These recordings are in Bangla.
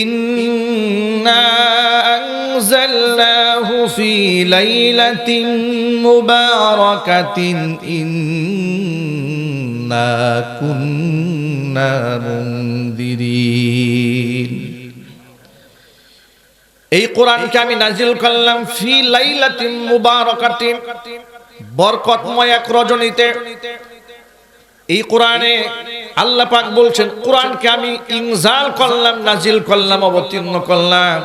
ইন্না আনজালনাহু ফি লাইলাতিন মুবারাকাতিন ইন্না কুন্না মুনদিরিন। এই কোরআনকে আমি নাজিল করলাম ফি লাইলাতিন মুবারাকাতিন, বরকতময় এক রজনীতে। এই কোরআনে আল্লাহ পাক বলছেন কোরআনকে আমি ইনজাল করলাম, নাজিল করলাম, অবতীর্ণ করলাম।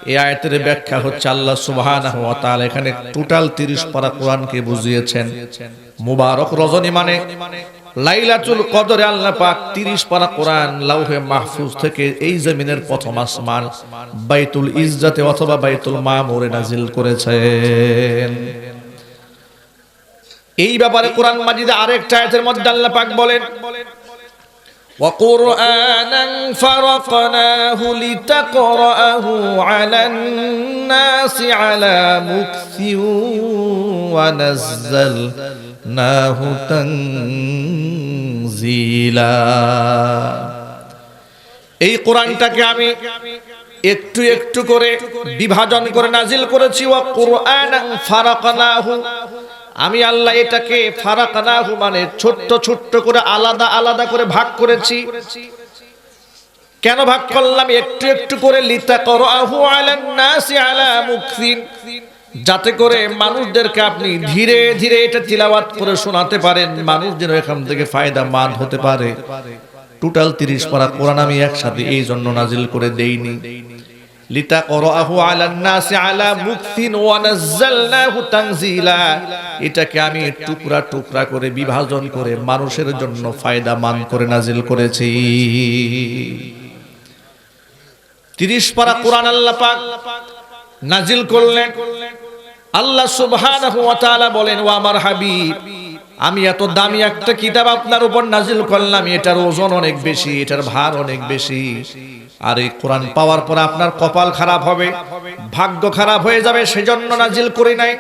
এই আয়াতের ব্যাখ্যা হচ্ছে আল্লাহ সুবহানাহু ওয়া তাআলা এখানে টোটাল 30 পারা কোরআনকে বুঝিয়েছেন। মুবারক রজনী মানে লাইলাতুল কদরে আল্লাহ পাক 30 পারা কোরআন লাউহে মাহফুজ থেকে এই জমিনের প্রথম আসমান বাইতুল ইজ্জতে অথবা বাইতুল মামুরে নাজিল করেছেন। এই ব্যাপারে কোরআন মাজিদে আরেকটা আয়াতের মধ্যে আল্লাহ পাক বলেন ওয়া কুরআনান ফারাকনাহু লিতাকরাহু আলান নাসি আলা মুকসিন ওয়া নাযালনাহু তানজিলা। এই কোরআনটাকে আমি একটু একটু করে বিভাজন করে নাজিল করেছি। ওয়া কুরআনান ফারাকনাহু, আমি আল্লাহ এটাকে ফারাকনাহু মানে ছোট্ট ছোট্ট করে আলাদা আলাদা করে ভাগ করেছি। কেন ভাগ করলাম একটু একটু করে? লিতাকরাহু আলান নাসি আলা মুকসিন, যাতে করে মানুষদেরকে আপনি ধীরে ধীরে এটা তিলাওয়াত করে শোনাতে পারেন, মানুষ যেন এখান থেকে ফায়দা মান হতে পারে। টোটাল 30 পারা কোরআন আমি একসাথে এই জন্য নাজিল করে দেইনি। লিতাকরাহু আলান নাসি আলা মুকসিন ওয়া নাযালনাহু তানজিলা, এটাকে আমি টুকরা টুকরা করে বিভাজন করে মানুষের জন্য ফায়দা মান করে নাজিল করেছি। 30 পারা কোরআন আল্লাহ পাক নাজিল করলেন। আল্লাহ সুবহানাহু ওয়া তাআলা বলেন ও আমার হাবিব, আমি এত দামি একটা কিতাব আপনার উপর নাজিল করলাম, এটার ওজন অনেক বেশি, এটার ভার অনেক বেশি। আর এই কোরআন পাওয়ার পর আপনার কপাল খারাপ হবে, ভাগ্য খারাপ হয়ে যাবে, সেজন্য নাজিল করি নাই।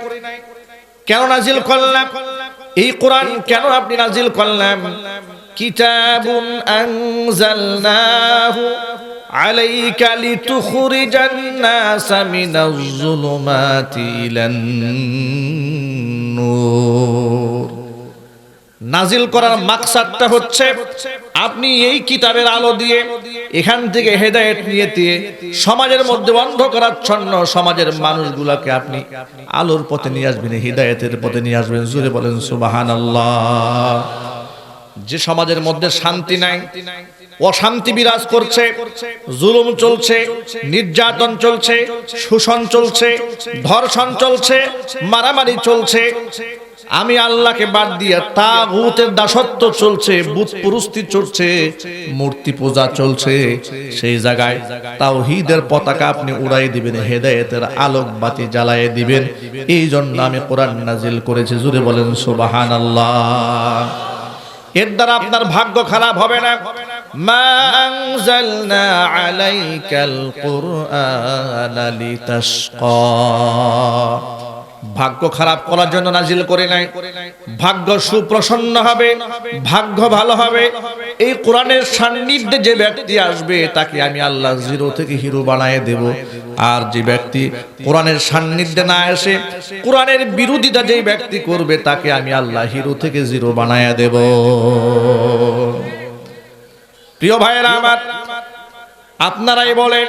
কেন নাজিল করলাম এই কোরআন? কেন আপনি নাজিল করলাম? কিতাবুন আনজালনাহু আলাইকা লিতুখরিজান নাসা মিনাজ যুলুমাতি ইলান নূর। নাজিল করার মাকসাদটা হচ্ছে আপনি এই কিতাবের আলো দিয়ে এখান থেকে হেদায়েত নিয়ে সমাজের মধ্যে অন্ধকারাচ্ছন্ন সমাজের মানুষগুলোকে আপনি আলোর পথে নিয়ে আসবেন, হিদায়াতের পথে নিয়ে আসবেন। জোরে বলেন সুবহানাল্লাহ। যে সমাজের মধ্যে শান্তি নাই, অশান্তি বিরাজ করছে, জুলুম চলছে, নির্যাতন চলছে, শোষণ চলছে, ধর্ষণ চলছে, মারামারি চলছে, আমি আল্লাহকে বাদ দিয়ে তাগুতের দাসত্ব চলছে, বুত পুরস্তি চলছে, মূর্তি পূজা চলছে, সেই জায়গায় তাওহীদের পতাকা আপনি উড়াই দিবেন, হেদায়েতের আলোক বাতি জ্বালায় দিবেন। এই জন্য আমি কোরআন নাজিল করেছি। জোরে বলেন সুবহানাল্লাহ। এর দ্বারা আপনার ভাগ্য খারাপ হবে না। মা আনজালনা আলাইকাল কুরআনা লিতাশকা, ভাগ্য খারাপ করার জন্য নাজিল করে নাই। ভাগ্য সুপ্রসন্ন হবে, ভাগ্য ভালো হবে। এই কোরআনের সান্নিধ্যে যে ব্যক্তি আসবে তাকে আমি আল্লাহ জিরো থেকে হিরো বানায় দেব। আর যে ব্যক্তি কোরআনের সান্নিধ্যে না আসে, কোরআনের বিরোধিতা যে ব্যক্তি করবে তাকে আমি আল্লাহ হিরো থেকে জিরো বানায় দেব। প্রিয় ভাইয়েরা আমার, আপনারাই বলেন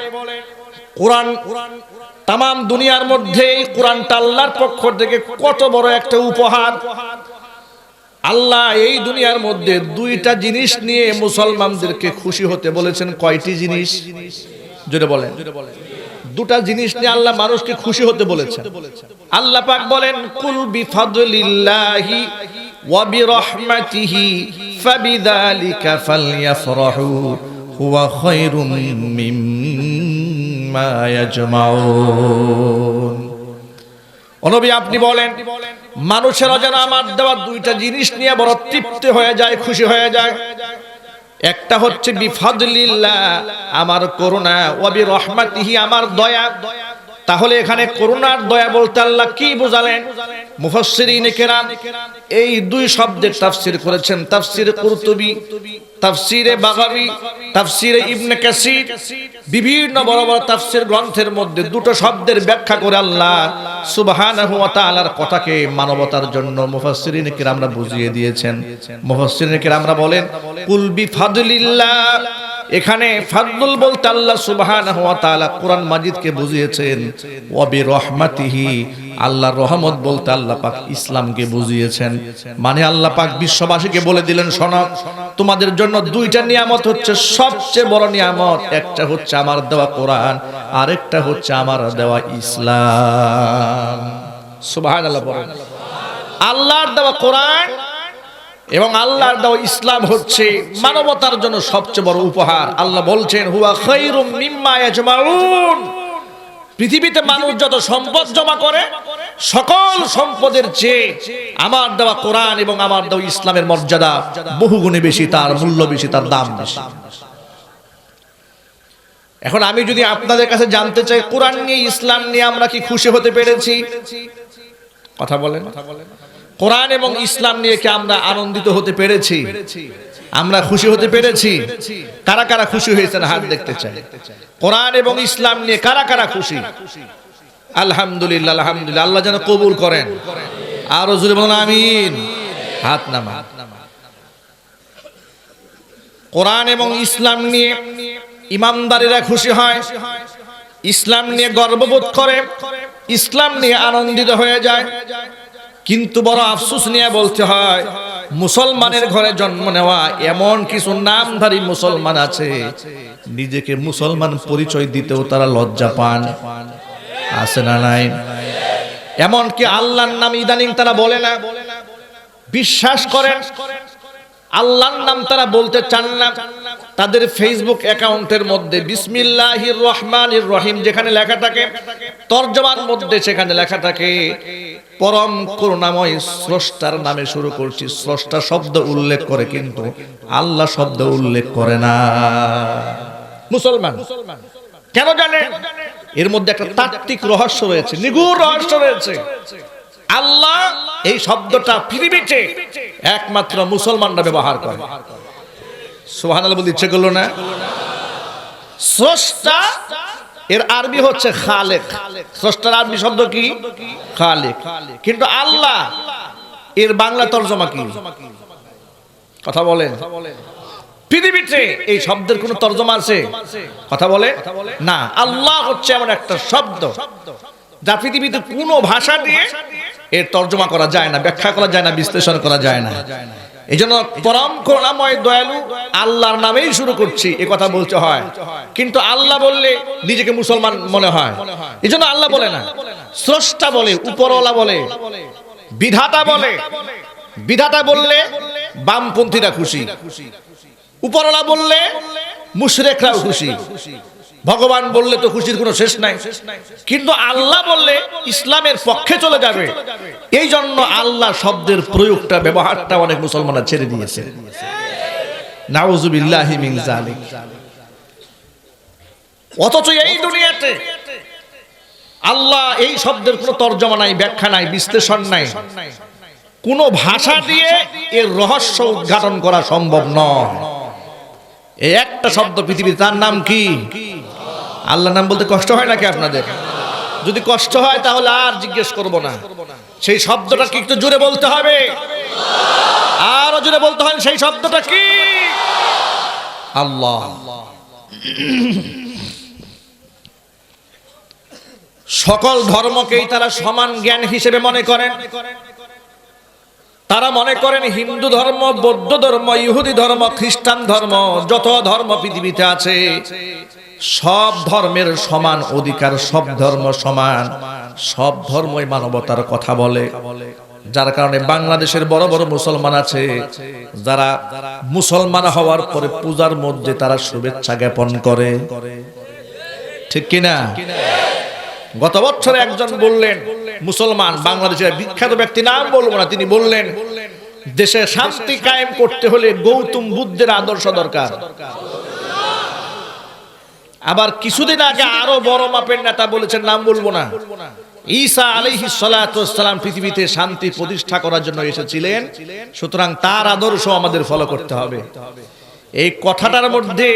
কোরআন তাম দুনিয়ার মধ্যে কোরআনটা আল্লাহর পক্ষ থেকে কত বড় একটা উপহার। আল্লাহ এই দুনিয়ার মধ্যে দুইটা জিনিস নিয়ে মুসলমানদেরকে খুশি হতে বলেছেন। কয়টি জিনিস? জোরে বলেন। দুটা জিনিস নিয়ে আল্লাহ মানুষকে খুশি হতে বলেছেন। আল্লাহ পাক বলেন কুল বিফাদলিল্লাহি ওয়া বিরহমাতিহি ফাবিযালিকা ফালইফরাহু হুয়া খায়রুম মিম্মা ইয়াজমাউন। ও নবী, আপনি বলেন মানুষেরা যেন আমার দেওয়া দুইটা জিনিস নিয়ে বড় তৃপ্তি হয়ে যায়, খুশি হয়ে যায়। একটা হচ্ছে বিফাদলিল্লাহ, আমার করুণা, ওয়া বিরহমাতিহি, আমার দয়া। তাহলে এখানে করুণার দয়া বলতে আল্লাহ কি বোঝালেন? মুফাসসিরিনে কেরাম এই দুই শব্দের তাফসীর করেছেন। তাফসীর কুরতুবী তাফসিরে বাগাবী, তাফসিরে ইবনে কাসির, বিভিন্ন বড় বড় তাফসির গ্রন্থের মধ্যে দুটো শব্দের ব্যাখ্যা করে আল্লাহ সুবহানাহু ওয়া তাআলার কথাকে মানবতার জন্য মুফাসসিরিন কিরামরা বুঝিয়ে দিয়েছেন। মুফাসসিরিন কিরামরা বলেন কুল বিফাদলিল্লাহ, এখানে ফাদলুল বলতে আল্লাহ সুবহানাহু ওয়া তাআলা কোরআন মাজিদকে বুঝিয়েছেন, ওয়া বিরহমাতিহি আল্লাহর রহমত বলতে আল্লাহ পাক ইসলামকে বুঝিয়েছেন। মানে আল্লাহ পাক বিশ্ববাসীকে বলে দিলেন, শোনো তোমাদের জন্য দুইটা নিয়ামত হচ্ছে সবচেয়ে বড় নিয়ামত, একটা হচ্ছে আমার দেওয়া কোরআন, আরেকটা হচ্ছে আমার দেওয়া ইসলাম। সুবহানাল্লাহ বলেন। আল্লাহর দেওয়া কোরআন এবং আল্লাহর দেওয়া ইসলাম হচ্ছে মানবতার জন্য সবচেয়ে বড় উপহার। আল্লাহ বলছেন হুয়া খায়রুম মিম্মা ইয়াজমাউন, পৃথিবীতে মানুষ যত সম্পদ জমা করে সকল সম্পদের চেয়ে আমার দেওয়া কোরআন এবং আমার দেওয়া ইসলামের মর্যাদা বহুগুণে বেশি, তার মূল্য বেশি, তার দাম বেশি। এখন আমি যদি আপনাদের কাছে জানতে চাই কোরআন নিয়ে ইসলাম নিয়ে আমরা কি খুশি হতে পেরেছি? কথা বলেন। কোরআন এবং ইসলাম নিয়ে কি আমরা আনন্দিত হতে পেরেছি? আমরা খুশি হতে পেরেছি? কারা কারা খুশি হয়েছেন হাত দেখতে চাই। কোরআন এবং ইসলাম নিয়ে কারা কারা খুশি? আলহামদুলিল্লাহ, আলহামদুলিল্লাহ। আল্লাহ যেন কবুল করেন। আরো জোরে বলুন আমিন। হাত নামান। কোরআন এবং ইসলাম নিয়ে ইমানদারেরা খুশি হয়, ইসলাম নিয়ে গর্ববোধ করে, ইসলাম নিয়ে আনন্দিত হয়ে যায়। কিন্তু বড় আফসোস নিয়ে বলতে হয় মুসলমানের ঘরে জন্ম নেওয়া এমন কিছু নামধারী মুসলমান আছে নিজেকে মুসলমান পরিচয় দিতেও তারা লজ্জা পান। আছে না নাই? এমনকি আল্লাহর নাম ইদানিং তারা বলে না, বিশ্বাস করেন আল্লাহর নাম তারা বলতে চান না। তাদের ফেসবুক অ্যাকাউন্টের মধ্যে বিসমিল্লাহির রহমানির রহিম যেখানে লেখা থাকে, তরজমার মধ্যে সেখানে লেখা থাকে পরম করুণাময় স্রষ্টার নামে শুরু করছি। স্রষ্টা শব্দ উল্লেখ করে কিন্তু আল্লাহ শব্দ উল্লেখ করে না মুসলমান। কেন জানেন? এর মধ্যে একটা তাত্ত্বিক রহস্য রয়েছে, নিগূঢ় রহস্য রয়েছে। আল্লাহ এই শব্দটা পৃথিবীতে একমাত্র মুসলমানরা ব্যবহার করে। সুবহানাল্লাহ বলতে ইচ্ছে করলো না? স্রষ্টা এর আরবি হচ্ছে খালেক। স্রষ্টার আরবি শব্দ কি? খালেক। কিন্তু আল্লাহ এর বাংলা তরজমা কি? কথা বলেন। পৃথিবীতে এই শব্দের কোন তরজমা আছে? কথা বলে না। আল্লাহ হচ্ছে এমন একটা শব্দ যা পৃথিবীতে কোনো ভাষা দিয়ে এর তরজমা করা যায় না, ব্যাখ্যা করা যায় না, বিশ্লেষণ করা যায় না। এই জন্য পরম করুণাময় দয়ালু আল্লাহর নামেই শুরু করছি এ কথা বলতে হয়। কিন্তু আল্লাহ বললে নিজেকে মুসলমান মনে হয়, এই জন্য আল্লাহ বলে না। স্রষ্টা বলে, উপরওয়ালা বলে, বিধাতা বলে। বিধাতা বললে বামপন্থীরা খুশি, উপরওয়ালা বললে মুশরিকরাও খুশি, ভগবান বললে তো খুশির কোনো শেষ নাই। কিন্তু আল্লাহ বললে ইসলামের পক্ষে চলে যাবে। এই জন্য আল্লাহ শব্দের প্রয়োগটা, ব্যবহারটা অনেক মুসলমানরা ছেড়ে দিয়েছে। নাউযুবিল্লাহি মিন যালিক। অথচ এই দুনিয়াতে আল্লাহ এই শব্দের কোনো তরজমা নাই, ব্যাখ্যা নাই, বিশ্লেষণ নাই। কোন ভাষা দিয়ে এর রহস্য উদ্ঘাটন করা সম্ভব নয়। এই একটা শব্দ পৃথিবীতে, তার নাম কি? আল্লাহর নাম বলতে কষ্ট হয় নাকি আপনাদের? যদি কষ্ট হয় তাহলে আর জিজ্ঞেস করব না। সেই শব্দটা কি একটু জোরে বলতে হবে, আরো জোরে বলতে হয়। সেই শব্দটা কি? আল্লাহ। সকল ধর্মকেই তারা সমান জ্ঞান হিসেবে মনে করেন। তারা মনে করেন হিন্দু ধর্ম, বৌদ্ধ ধর্ম, ইহুদি ধর্ম, খ্রিস্টান ধর্ম, যত ধর্ম পৃথিবীতে আছে সব ধর্মের সমান অধিকার, সব ধর্ম সমান, সব ধর্মই মানবতার কথা বলে। যার কারণে বাংলাদেশের বড় বড় মুসলমান আছে যারা মুসলমান হওয়ার পরে পূজার মধ্যে তারা শুভেচ্ছা জ্ঞাপন করে, ঠিক কিনা? গত বছর একজন বললেন, মুসলমান বাংলাদেশের বিখ্যাত ব্যক্তি, নাম বলবো না, তিনি বললেন দেশে শান্তি কায়েম করতে হলে গৌতম বুদ্ধের আদর্শ দরকার। আবার কিছুদিন আগে আরো বড় মাপের নেতা বলেছেন, নাম বলবো না, ঈসা আলাইহিস সালাতু ওয়াস সালাম পৃথিবীতে শান্তি প্রতিষ্ঠা করার জন্য এসেছিলেন, সুতরাং তার আদর্শ আমাদের ফলো করতে হবে। এই কথাটার মধ্যে,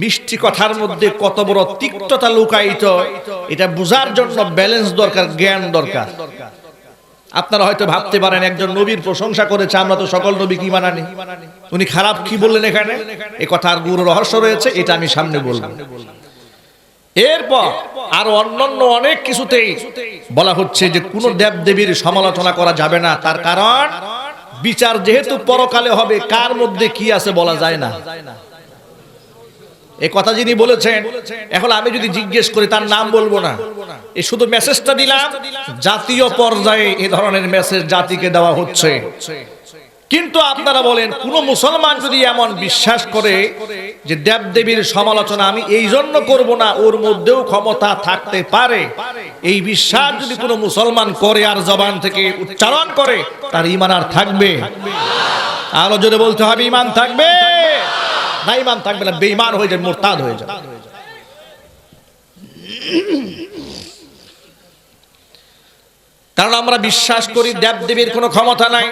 মিষ্টি কথার মধ্যে কত বড় তিক্ততা লুকায়িত, এটা বোঝার জন্য ব্যালেন্স দরকার, জ্ঞান দরকার। আপনারা হয়তো ভাবতে পারেন একজন নবীর প্রশংসা করেছে, আমরা তো সকল নবী কি মানানি, উনি খারাপ কি বললেন এখানে? এই কথার গুরু রহস্য রয়েছে, এটা আমি সামনে বলবো। এরপর আর অন্যান্য অনেক কিছুতেই বলা হচ্ছে যে কোন দেব দেবীর সমালোচনা করা যাবে না, তার কারণ বিচার যেহেতু পরকালে হবে, কার মধ্যে কি আছে বলা যায় না। এই কথা যিনি বলেছেন, এখন আমি যদি জিজ্ঞেস করি তার নাম বলবো না, এই শুধু মেসেজটা দিলাম, জাতীয় পর্যায়ে এই ধরনের মেসেজ জাতিকে দেওয়া হচ্ছে। কিন্তু আপনারা বলেন, কোন মুসলমান যদি এমন বিশ্বাস করে যে দেবদেবীর সমালোচনা আমি এই জন্য করব না, ওর মধ্যেও ক্ষমতা থাকতে পারে, এই বিশ্বাস যদি কোনো মুসলমান করে আর জবান থেকে উচ্চারণ করে, তার ঈমান আর থাকবে? আরো জোরে বলতে হবে, ঈমান থাকবে না? ঈমান থাকবে না, বেঈমান হয়ে যাবে, মুরতাদ হয়ে যাবে। কারণ আমরা বিশ্বাস করি দেবদেবীর কোনো ক্ষমতা নাই,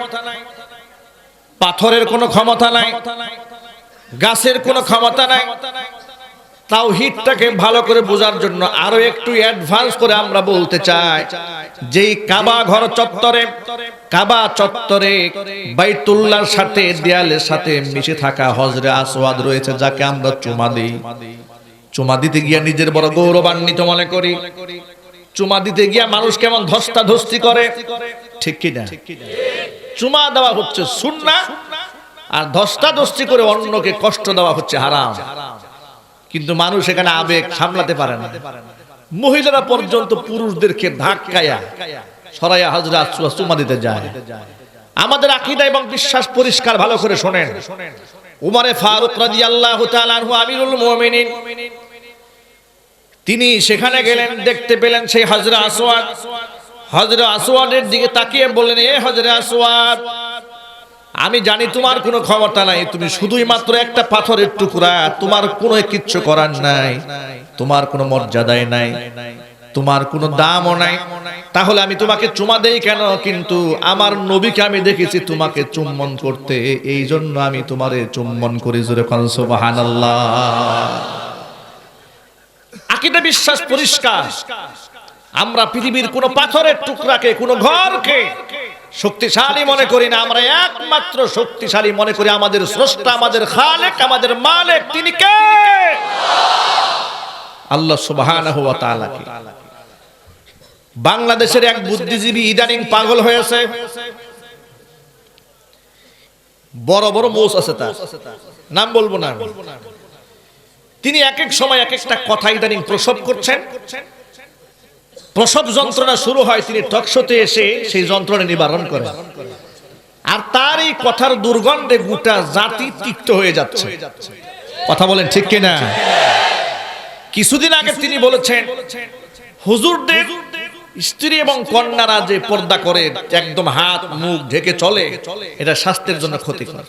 পাথরের কোনো ক্ষমতা নাই, গাছের কোনো ক্ষমতা নাই। তাওহীদটাকে ভালো করে বোঝার জন্য আরো একটু অ্যাডভান্স করে আমরা বলতে চাই, যেই কাবা ঘর চত্বরে, কাবা চত্বরে বাইতুল্লাহর সাথে দেয়ালের সাথে মিশে থাকা হজরে আসওয়াদ রয়েছে, যাকে আমরা চুমা দিই। চুমা দিতে গিয়া নিজের বড় গৌরবান্বিত মনে করি। চুমা দিতে গিয়া মানুষ কেমন ধস্তাধস্তি করে, ঠিক কি না? চুমা দেওয়া হচ্ছে সুন্নাহ, আর ধস্তাধস্তি করে অন্যকে কষ্ট দেওয়া হচ্ছে হারাম। কিন্তু মানুষ এখানে আবেগ সামলাতে পারে না। মহিলারা পর্যন্ত পুরুষদেরকে ধাক্কায়া সরাইয়া হযরত আসওয়াদ চুমা দিতে যায়। আমাদের আকীদা এবং বিশ্বাস পরিষ্কার, ভালো করে শুনেন। উমরে ফারুক রাদিয়াল্লাহু তাআলা আনহু আমিরুল মুমিনিন, তিনি সেখানে গেলেন, দেখতে পেলেন সেই হযরত আসওয়াদ। হযরত আসওয়াদের দিকে তাকিয়ে বললেন, এ হযরত আসওয়াদ, আমি জানি তোমার কোনো ক্ষমতা নাই, তুমি শুধুই মাত্র একটা পাথরের টুকরা, তোমার কোনো কিচ্ছু করার নাই, তোমার কোনো মর্যাদাই নাই, তোমার কোনো দামও নাই, তাহলে আমি তোমাকে চুমা দেই কেন? কিন্তু আমার নবীকে আমি দেখেছি তোমাকে চুম্বন করতে, এই জন্য আমি তোমারে চুম্বন করি। জোরে কোন সুবহানাল্লাহ। আকীদা বিশ্বাস পরিষ্কার। আমরা পৃথিবীর কোন পাথরের টুকরাকে, কোন ঘরকে শক্তিশালী মনে করি না, আমরা একমাত্র শক্তিশালী মনে করি আমাদের স্রষ্টা, আমাদের খালেক, আমাদের মালিক। তিনি কে? আল্লাহ সুবহানাহু ওয়া তাআলা। বাংলাদেশের এক বুদ্ধিজীবী ইদানিং পাগল হয়েছে, বড় বড় মোষ আছে, তার নাম বলবো না। তিনি এক এক সময় এক একটা কথা ইদানিং প্রসব করছেন। প্রসব যন্ত্রণা শুরু হয়, তিনি টকশোতে এসে সেই যন্ত্রণা নিবারণ করেন। আর তার এই কথার দুর্গন্ধে গোটা জাতি তিক্ত হয়ে যাচ্ছে। কথা বলেন ঠিক কিনা? কিছুদিন আগে তিনি বলেছেন, হুজুরদের স্ত্রী এবং কন্যারা যে পর্দা করে একদম হাত মুখ ঢেকে চলে, এটা স্বাস্থ্যের জন্য ক্ষতিকর।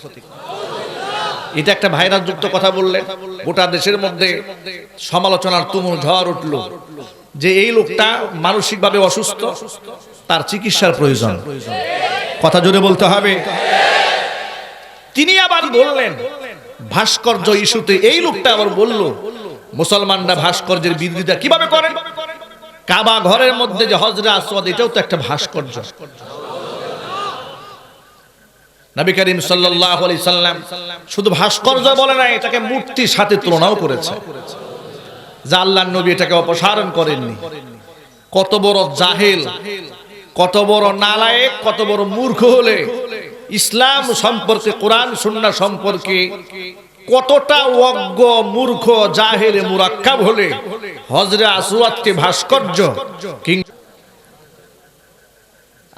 এটা একটা ভাইরাস যুক্ত কথা বললেন। গোটা দেশের মধ্যে সমালোচনার তুমুল ঝড় উঠল যে এই লোকটা মানসিকভাবে অসুস্থ, তার চিকিৎসার প্রয়োজন। কথা জোরে বলতে হবে। তিনি আবার বললেন ভাস্কর্য ইস্যুতে, এই লোকটা আবার বলল মুসলমানরা ভাস্কর্যের বিরোধিতা কিভাবে করে। কাবা ঘরের মধ্যে যে হযরত আসওয়াদ, এটাও তো একটা ভাস্কর্য। নবী করিম সাল্লাল্লাহু আলাইহি সাল্লাম শুধু ভাস্কর্য বলে না, এটাকে মূর্তির সাথে তুলনাও করেছে, যা আল্লাহর নবী এটাকে অপসারণ করেননি। কত বড় জাহেল, কত বড় নালায়েক, কত বড় মূর্খ হলে ইসলাম সম্পর্কে, কোরআন সুন্নাহ সম্পর্কে কতটা অজ্ঞ, মূর্খ, জাহেল, মুরাক্কাব হলে হযরত আসওয়াদকে ভাস্কর্য।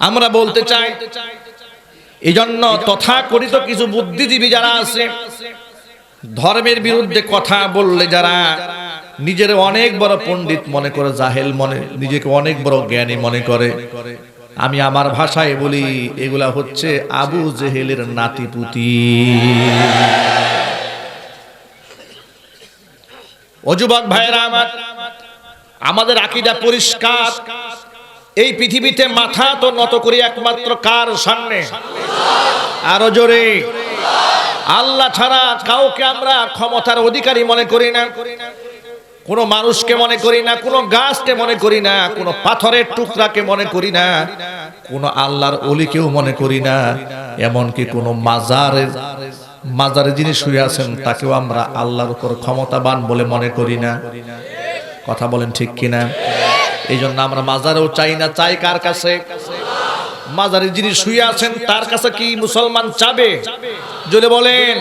আমরা বলতে চাই, এজন্য তথাকথিত কিছু বুদ্ধিজীবী যারা আছে, ধর্মের বিরুদ্ধে কথা বললে যারা নিজের অনেক বড় পণ্ডিত মনে করে, জাহেল মনে, নিজেকে অনেক বড় জ্ঞানী মনে করে, আমি আমার ভাষায় বলি এগুলা হচ্ছে আবু জেহেলের নাতিপুতি। ও যুবক ভাইরা আমার, আমাদের আকীদা পরিষ্কার। এই পৃথিবীতে মাথা তো নত করি একমাত্র কার সামনে? আরো জোরে। আল্লাহ ছাড়া কাউকে আমরা ক্ষমতার অধিকারী মনে করি না, কোনো মানুষকে মনে করি না, কোনো গাছকে মনে করি না, কোনো পাথরের টুকরাকে মনে করি না, কোনো আল্লাহর ওলিকেও মনে করি না, এমনকি কোনো মাজারে যিনি শুয়ে আছেন তাকেও আমরা আল্লাহর উপর ক্ষমতাবান বলে মনে করি না। কথা বলেন ঠিক কিনা? এই জন্য আমরা মাজারেও চাই না, চাই কার কাছে? মাজারে যিনি শুয়ে আছেন তার কাছে কি মুসলমান চাবে? যদি বলেন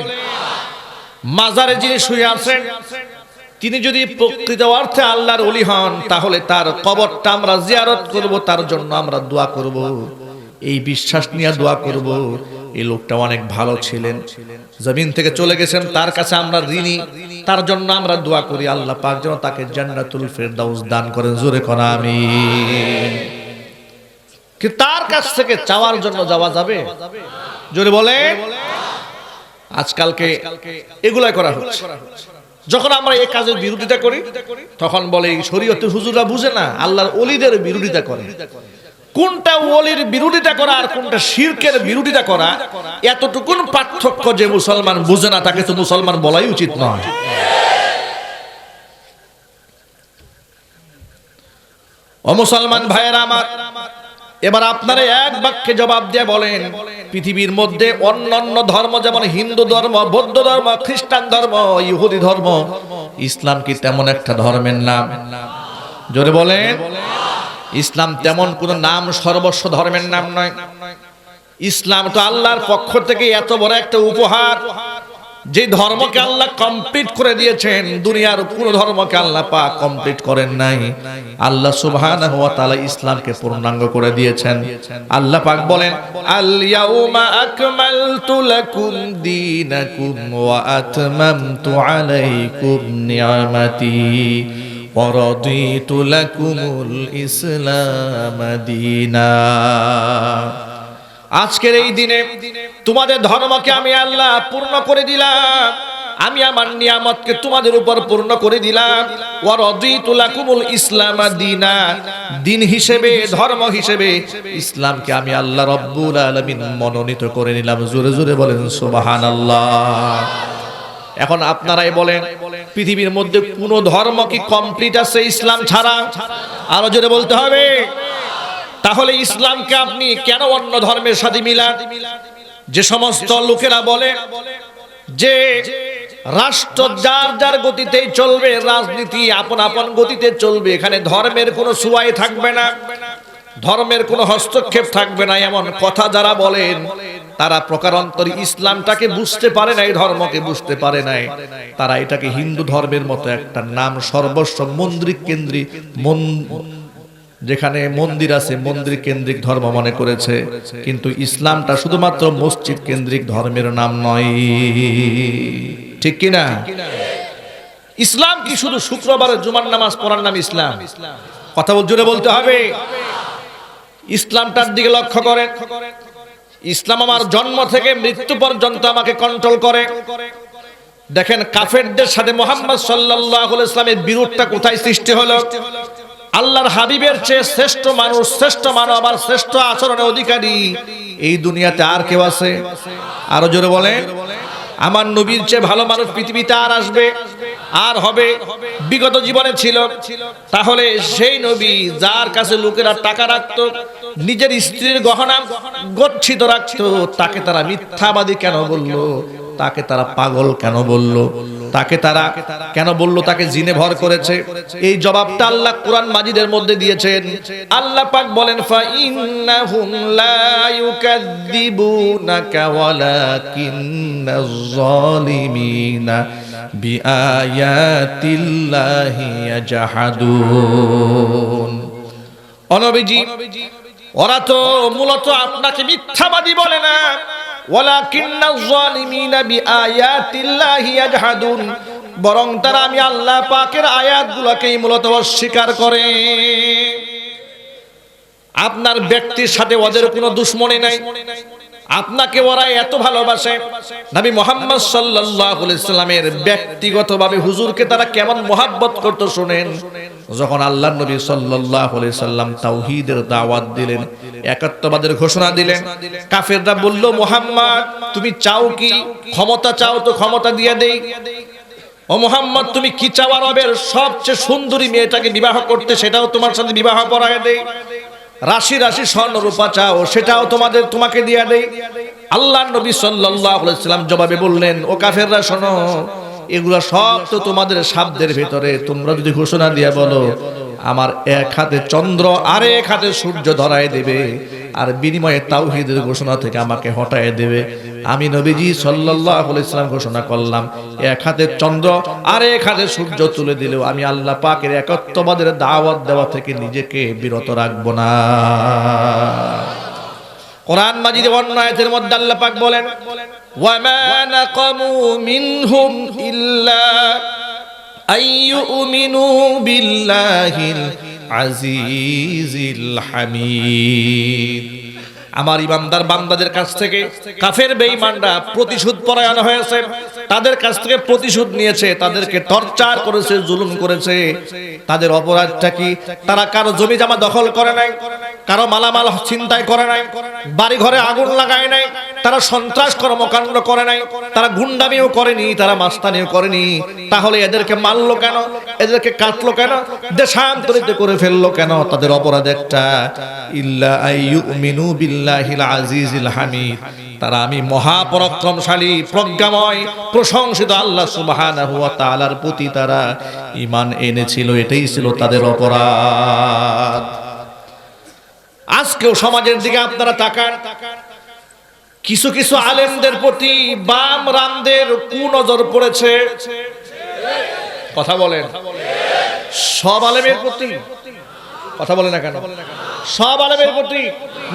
মাজারে যিনি শুয়ে আছেন তিনি যদি প্রকৃত অর্থে আল্লাহর ওলি হন, তাহলে তার কবরটা আমরা জিয়ারত করব, তার জন্য আমরা দোয়া করব, এই বিশ্বাস নিয়ে দোয়া করব এই লোকটা অনেক ভালো ছিলেন, জমিন থেকে চলে গেছেন, তার কাছে আমরা ঋণী, তার জন্য আমরা দোয়া করি আল্লাহ পাক যেন তাকে জান্নাতুল ফেরদাউস দান করেন। জোরে কর আমিন। কি তার কাছ থেকে চাওয়ার জন্য যাওয়া যাবে? জোরে বলে। আজকালকে এগুলাই করা হচ্ছে। যখন আমরা এই কাজের বিরোধিতা করি তখন বলে শরীয়তের হুজুররা বুঝে না, আল্লাহর ওলিদের বিরোধিতা করে। কোনটা ওলির বিরোধিতা করা আর কোনটা শিরকের বিরোধিতা করা, এতটুকুন পার্থক্য যে মুসলমান বুঝে না তাকে তো মুসলমান বলাই উচিত নয়। ও মুসলমান ভাইয়েরা আমার, এবার আপনারা এক বাক্যে জবাব দিয়ে বলেন, পৃথিবীর মধ্যে অন্যান্য ধর্ম যেমন হিন্দু ধর্ম, বৌদ্ধ ধর্ম, খ্রিস্টান ধর্ম, ইহুদি ধর্ম, ইসলাম কি তেমন একটা ধর্মের নাম? জোরে বলেন। ইসলাম তেমন কোন নাম সর্বস্ব ধর্মের নাম নয়। ইসলাম তো আল্লাহর পক্ষ থেকে এত বড় একটা উপহার, যে ধর্মকে আল্লাহ কমপ্লিট করে দিয়েছেন, দুনিয়ার কোন ধর্মকে আল্লাহ পাক কমপ্লিট করেন নাই। আল্লাহ সুবহানাহু ওয়া তাআলা ইসলামকে পূর্ণাঙ্গ করে দিয়েছেন। আল্লাহ পাক বলেন, আল ইয়াউমা আকমালতু লাকুম দীনাকুম ওয়া আতমামতু আলাইকুম নি'মাতি ওয়া রাদিতু লাকুমুল ইসলাম দীনা। আজকের এই দিনে তোমাদের ধর্মকে আমি আল্লাহ পূর্ণ করে দিলাম, আমি আমার নিয়ামতকে তোমাদের উপর পূর্ণ করে দিলাম। ওয়া রাদিতু লাকুমুল ইসলাম দীনা, দিন হিসেবে, ধর্ম হিসেবে ইসলামকে আমি আল্লাহ রাব্বুল আলামিন মনোনীত করে নিলাম। জোরে জোরে বলেন সুবহানাল্লাহ। এখন আপনারাই বলেন, পৃথিবীর মধ্যে কোন ধর্ম কি কমপ্লিট আছে ইসলাম ছাড়া? আরো জোরে বলতে হবে। তাহলে ইসলামকে আপনি কেন অন্য ধর্মের সাথে মিলান? যে সমস্ত লোকেরা বলে যে রাষ্ট্র যার যার গতিতেই চলবে, রাজনীতি আপন আপন গতিতে চলবে, এখানে ধর্মের কোনো ছোঁয়াই থাকবে না, ধর্মের কোনো হস্তক্ষেপ থাকবে না, এমন কথা যারা বলেন তারা প্রকারান্তরে ইসলামটাকে বুঝতে পারে নাই, ধর্মকে বুঝতে পারে নাই। তারা এটাকে হিন্দু ধর্মের মতো একটা নাম সর্বস্ব মন্দির কেন্দ্রিক, যেখানে মন্দির আছে মন্দির কেন্দ্রিক ধর্ম মনে করেছে। কিন্তু ইসলামটা শুধুমাত্র মসজিদ কেন্দ্রিক ধর্মের নাম নয়। ঠিক কিনা? ইসলাম কি শুধু শুক্রবারে জুমার নামাজ পড়ার নাম ইসলাম? কথা জোরে বলতে হবে। ইসলামটার দিকে লক্ষ্য করেন। ইসলাম আমার জন্ম থেকে মৃত্যু পর্যন্ত আমাকে কন্ট্রোল করে। দেখেন কাফেরদের সাথে মুহাম্মদ সাল্লাল্লাহু আলাইহি ওয়াসাল্লামের বিরোধটা কোথায় সৃষ্টি হলো? আল্লাহর হাবিবের চেয়ে শ্রেষ্ঠ মানুষ, শ্রেষ্ঠ মানব আর শ্রেষ্ঠ আচরণের অধিকারী এই দুনিয়াতে আর কেউ আছে? আরো জোরে বলেন। আমার নবীর চেয়ে ভালো মানুষ পৃথিবীতে আর আসবে, আর হবে, বিগত জীবনে ছিল। তাহলে সেই নবী যার কাছে লোকেরা টাকা রাখতো, নিজের স্ত্রীর গহনা গচ্ছিত রাখতো, তাকে তারা মিথ্যাবাদী কেন বললো? তাকে তারা পাগল কেন বলল? তাকে তারা কেন বলল তাকে জিনে ভর করেছে? এই জবাবটা আল্লাহ কুরআন মাজিদের মধ্যে দিয়েছেন। আল্লাহ পাক বলেন, ফা ইন্নাহুম লা ইউকাযযিবুনাকা ওয়ালাকিন্নাজ যালিমিনা বিআয়াতিল্লাহি ইয়াজহাদুন। নবীজি, ওরা তো মূলত আপনাকে মিথ্যাবাদী বলে না, ওয়ালাকিন্নাজ যালিমিনা বিআয়াতিল্লাহি ইয়াজহাদুন, বরং তারা আমি আল্লাহ পাকের আয়াতগুলোকেই মূলত অস্বীকার করে। আপনার ব্যক্তির সাথে ওদের কোনো দুশমনী নাই, আপনাকে ওরা এত ভালোবাসে। নবী মুহাম্মদ সাল্লাল্লাহু আলাইহি সাল্লামের ব্যক্তিগতভাবে হুজুরকে তারা কেমন মহব্বত করতে শুনেন। যখন আল্লাহর নবী সাল্লাল্লাহু আলাইহি সাল্লাম তাওহীদের দাওয়াত দিলেন, একাত্মবাদের ঘোষণা দিলেন। কাফেররা বলল, মুহাম্মদ তুমি চাও কি? ক্ষমতা চাও তো ক্ষমতা দিয়ে দেই। ও মুহাম্মদ তুমি কি চাও? আরবের সবচেয়ে সুন্দরী মেয়েটাকে বিবাহ করতে, সেটাও তোমার সাথে বিবাহ পড়ায় দেই। রাশি রাশি স্বর্ণ রূপা চাও, সেটাও তোমাকে দিয়ে দেই। আল্লাহর নবী সাল্লাল্লাহু আলাইহি ওয়াসাল্লাম জবাবে বললেন, ও কাফেররা শোনো, এগুলা সব তো তোমাদের সাধ্যের ভিতরে। তোমরা যদি ঘোষণা দিয়ে বলো আমার এক হাতে চন্দ্র আর এক হাতে সূর্য ধরায় দেবে, আর বিনিময়ে তাওহীদের ঘোষণা থেকে আমাকে হটায় দেবে, আমি নবীজি সাল্লাল্লাহু আলাইহি ওয়াসাল্লাম ঘোষণা করলাম, এক হাতে চন্দ্র আর এক হাতে সূর্য তুলে দিলেও আমি আল্লাহ পাকের একত্ববাদের দাওয়াত দেওয়া থেকে নিজেকে বিরত রাখবো না। কোরআন মাজিদে অন্য আয়াতের মধ্যে আল্লাহ পাক বলেন, ওয়ামা নাকামু মিনহুম ইল্লা আইয়ুমিনু বিল্লাহিল আজিজিল হামিদ। আমার ইমানদার বান্দাদের কাছ থেকে কাফের বেঈমানরা প্রতিশোধ পরায়ণ হয়েছে, তাদের কাছ থেকে প্রতিশোধ নিয়েছে, তাদেরকে টর্চার করেছে, জুলুম করেছে। তাদের অপরাধটা কি? তারা কারো জমি জমা দখল করে নাই, কারো মালামাল ছিনতাই করে নাই, বাড়ি ঘরে আগুন লাগায় নাই, তারা সন্ত্রাস কর্মকাণ্ড করে নাই, তারা গুন্ডামিও করেনি, তারা মাস্তানিও করেনি। তাহলে এদেরকে মারলো কেন? এদেরকে কাটলো কেন? দেশান্তরিত করে ফেললো কেন? তাদের অপরাধ একটা, ইল্লা আইয়ুমিনু বিল্লাহিল আজিজিল হামিদ। তারা আমি মহাপরাক্রমশালী, প্রজ্ঞাময়, প্রশংসিত আল্লাহ সুবহানাহু ওয়া তাআলার প্রতি তারা ঈমান এনেছিল, এটাই ছিল তাদের অপরাধ। আজকেও সমাজের দিকে আপনারা তাকান, কিছু কিছু আলেমদের প্রতি বাম রামদের কুনজর পড়েছে। কথা বলেন, সব আলেমের প্রতি? কথা বলে না কেন? সব আলেমের প্রতি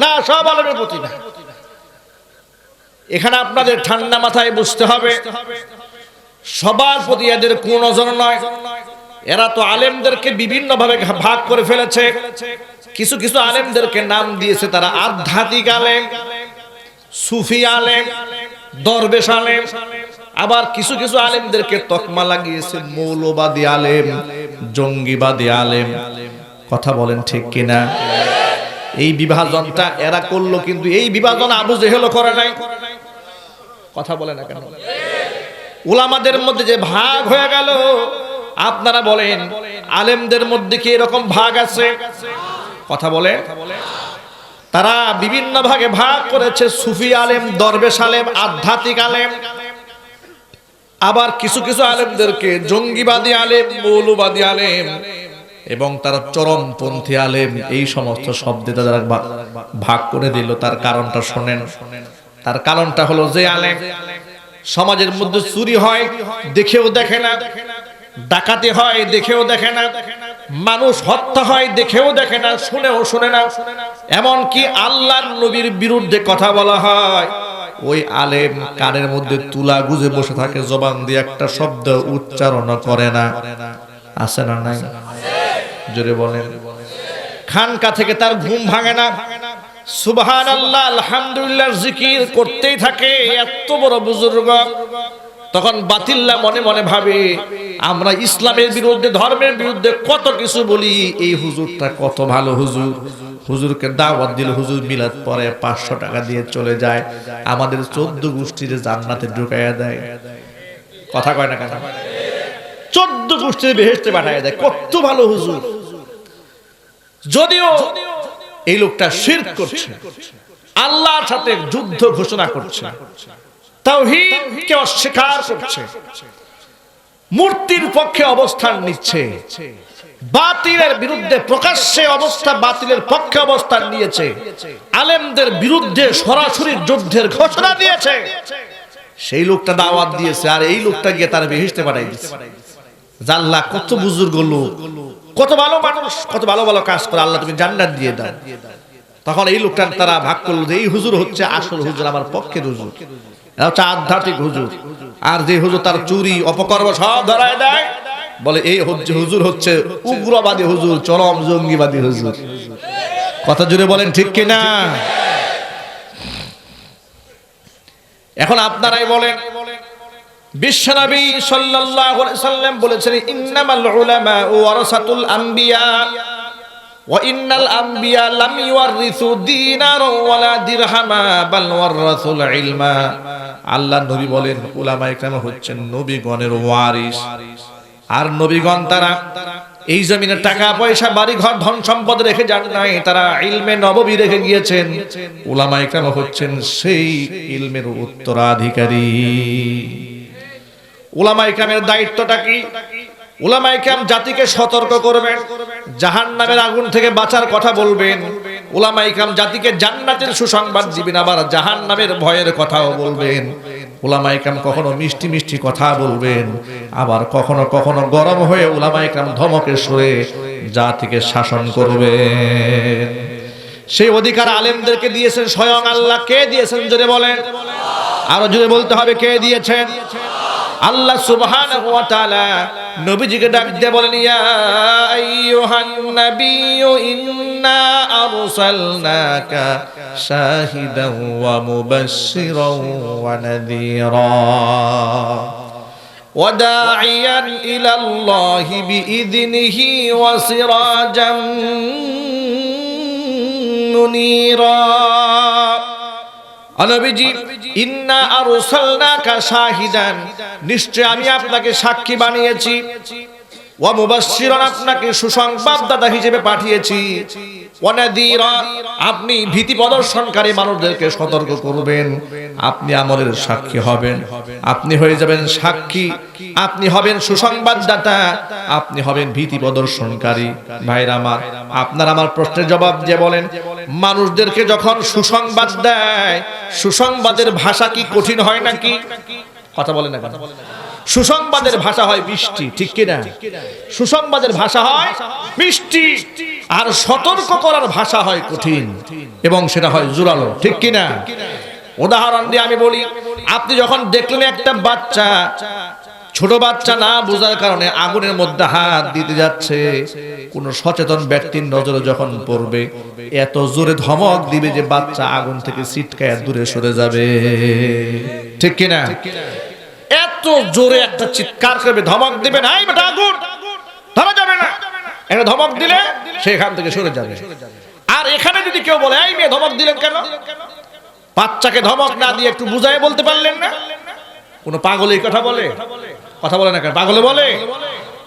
না, সব আলেমের প্রতি না। এখানে আপনাদের ঠান্ডা মাথায় বুঝতে হবে, সবার প্রতি এদের কুনজর নয়। এরা তো আলেমদেরকে বিভিন্ন ভাবে ভাগ করে ফেলেছে। কিছু কিছু আলেমদেরকে নাম দিয়েছে তারা আধ্যাত্মিক আলেম, সুফি আলেম, দরবেশ আলেম। আবার কিছু কিছু আলেমদেরকে তকমা লাগিয়েছে মৌলবাদী আলেম, জঙ্গিবাদী আলেম। কথা বলেন ঠিক কিনা? এই বিভাজনটা এরা করলো, কিন্তু এই বিভাজন আবু জেহেলও করে নাই। কথা বলে না কেন? উলামাদের মধ্যে যে ভাগ হয়ে গেল, আপনারা বলেন আলেমদের মধ্যে কি এরকম ভাগ আছে? কথা বলে, তারা বিভিন্ন ভাগে ভাগ করেছে, সুফি আলেম, দরবেশ আলেম, আধ্যাত্মিক আলেম। আবার কিছু কিছু আলেমদেরকে জঙ্গিবাদী আলেম, মৌলবাদী আলেম এবং তারা চরমপন্থী আলেম, এই সমস্ত শব্দে তারা ভাগ করে দিল। তার কারণটা শোনেন। তার কারণটা হলো, যে আলেম সমাজের মধ্যে চুরি হয় দেখেও দেখে না, ডাকাতি হয় দেখেও দেখে না, মানুষ হত্যা হয় দেখেও দেখে না, শুনেও শুনে না, এমনকি আল্লাহর নবীর বিরুদ্ধে কথা বলা হয়, ওই আলেম কানের মধ্যে তুলা গুজে বসে থাকে, জবান দিয়ে একটা শব্দ উচ্চারণ করে না। আছে না নাই? জোরে বলেন। খানকা থেকে তার ঘুম ভাঙে না, সুবহানাল্লাহ আলহামদুলিল্লাহ জিকির করতেই থাকে। এত বড় বুজুর্গ, তখন বাতিল্লা মনে মনে ভাবে আমরা ইসলামের বিরুদ্ধে, ধর্মের বিরুদ্ধে কত কিছু বলি, এই হুজুরটা কত ভালো হুজুর। হুজুরকে দাওয়াত দিল, হুজুর মিলাদ পরে 500 টাকা দিয়ে চলে যায়, আমাদের 14 গোষ্ঠীর জান্নাতে ঢুকাইয়া দেয়। কথা কয় না কেন? 14 গোষ্ঠীর বেহেশতে পাঠাইয়া দেয়। কত ভালো হুজুর। যদিও এই লোকটা শিরক করছে, আল্লাহর সাথে যুদ্ধ ঘোষণা করছে, তাওহীদকে অস্বীকার করছে, মূর্তির পক্ষে অবস্থান নিচ্ছে, বাতিলের বিরুদ্ধে প্রকাশ্যে বাতিলের পক্ষে অবস্থান নিয়েছে, আলেমদের বিরুদ্ধে সরাসরি যুদ্ধের ঘোষণা দিয়েছে। সেই লোকটা দাওয়াত দিয়েছে, আর এই লোকটা গিয়ে তার বেহেশতে পাঠাই দিয়েছে। আল্লাহ কত বুজুর্গ লোক, কত ভালো মানুষ, কত ভালো ভালো কাজ করে, আল্লাহ তুমি জান্নাত দিয়ে দাও। তখন এই লোকটা তারা ভাগ করলো যে এই হুজুর হচ্ছে আসল হুজুর, আমার পক্ষের হুজুর, এটা হচ্ছে আধ্যাত্মিক হুজুর। আর যে হুজুর তার চুরি অপকর্ম সব ধরায় দেয়, বলে এই হুজুর হচ্ছে উগ্রবাদী হুজুর, চরম জঙ্গিবাদী হুজুর। কথা জুড়ে বলেন ঠিক কিনা? এখন আপনারাই বলেন, বিশ্বনবী সাল্লাল্লাহু আলাইহি সাল্লাম বলেছেন, ইন্নামাল উলামা ওয়ারাসাতুল আম্বিয়া, ওয়া ইন্নাল আম্বিয়া লাম ইউয়ারিসু দিনারাও ওয়ালা দিরহামা বাল ওয়ারাসুল ইলমা। আল্লাহ নবী বলেন উলামায়ে কেরাম হচ্ছেন নবীগণের ওয়ারিস। আর নবীগণ তারা এই জমিনে টাকা পয়সা বাড়ি ঘর ধন সম্পদ রেখে যান নাই, তারা ইলমে নববী রেখে গিয়েছেন। উলামায়ে কেরাম হচ্ছেন সেই ইলমের উত্তরাধিকারী। উলামায়ে কেরামের দায়িত্বটা কি? উলামায়ে কেরাম জাতিকে সতর্ক করবেন, জাহান্নামের আগুন থেকে বাঁচার কথা বলবেন। উলামায়ে কেরাম জাতিকে জান্নাতের সুসংবাদ দিবেন, আবার জাহান্নামের ভয়ের কথাও বলবেন। উলামায়ে কেরাম কখনো মিষ্টি মিষ্টি কথা বলবেন, আবার কখনো কখনো গরম হয়ে উলামায়ে কেরাম ধমকের সুরে জাতিকে শাসন করবেন। সেই অধিকার আলেমদেরকে দিয়েছেন স্বয়ং আল্লাহ। কে দিয়েছেন জোরে বলেন? আরো জোরে বলতে হবে, কে দিয়েছেন? আল্লাহ সুবহানাহু ওয়া তাআলা নবীজিকে ডাক দিয়ে বলেন, ইয়া আইয়ুহান নাবিয়্যু ইন্না আরসালনাকা শাহিদান ওয়া মুবাশশিরান ওয়া নাযীরা ওয়া দাঈয়ান ইলাল্লাহি বিইযনিহি ওয়া সিরাজাম মুনীরা। নবীজি, ইন্না আরসালনাকা শাহিদান, নিশ্চয় আমি আপনাকে সাক্ষী বানিয়েছি, ওয়া মুবাশশিরান, আপনাকে সুসংবাদদাতা হিসেবে পাঠিয়েছি, ওয়া নাযীরা, আপনি ভীতি প্রদর্শনকারী মানুষদেরকে সতর্ক করবেন। আপনি আমলের সাক্ষী হবেন, আপনি হয়ে যাবেন সাক্ষী, আপনি হবেন সুসংবাদদাতা, আপনি হবেন ভীতি প্রদর্শনকারী। ভাইরা আমার, আপনার আমার প্রশ্নের জবাব দিয়ে বলেন, মানুষদেরকে যখন সুসংবাদ দেয়, সুসংবাদের ভাষা কি কঠিন হয় নাকি? কথা বলেন না কেন? সুসংবাদের ভাষা হয় মিষ্টি, ঠিক কিনা? সুসংবাদের ভাষা হয় মিষ্টি, আর সতর্ক করার ভাষা হয় কঠিন, এবং সেটা হয় জোরালো, ঠিক কিনা? উদাহরণ দিয়ে আমি বলি, আপনি যখন দেখলেন একটা বাচ্চা, ছোট বাচ্চা না বোঝার কারণে আগুনের মধ্যে হাত দিতে যাচ্ছে, কোন সচেতন ব্যক্তির নজরে যখন পড়বে, এত জোরে ধমক দিবে যে বাচ্চা আগুন থেকে ছিটকায় দূরে সরে যাবে, ঠিক কিনা? এত জোরে একটা চিৎকার করবে, ধমক দিবে, নাই বেটা আগুন ধরা যাবে না, এটা ধমক দিলে সেখান থেকে সরে যাবে। আর এখানে যদি কেউ বলে, এই মেয়ে ধমক দিলেন কেন? বাচ্চাকে ধমক না দিয়ে একটু বুঝায় বলতে পারলেন না? কোন পাগল এই কথা বলে? কথা বলে না কেন? পাগলে বলে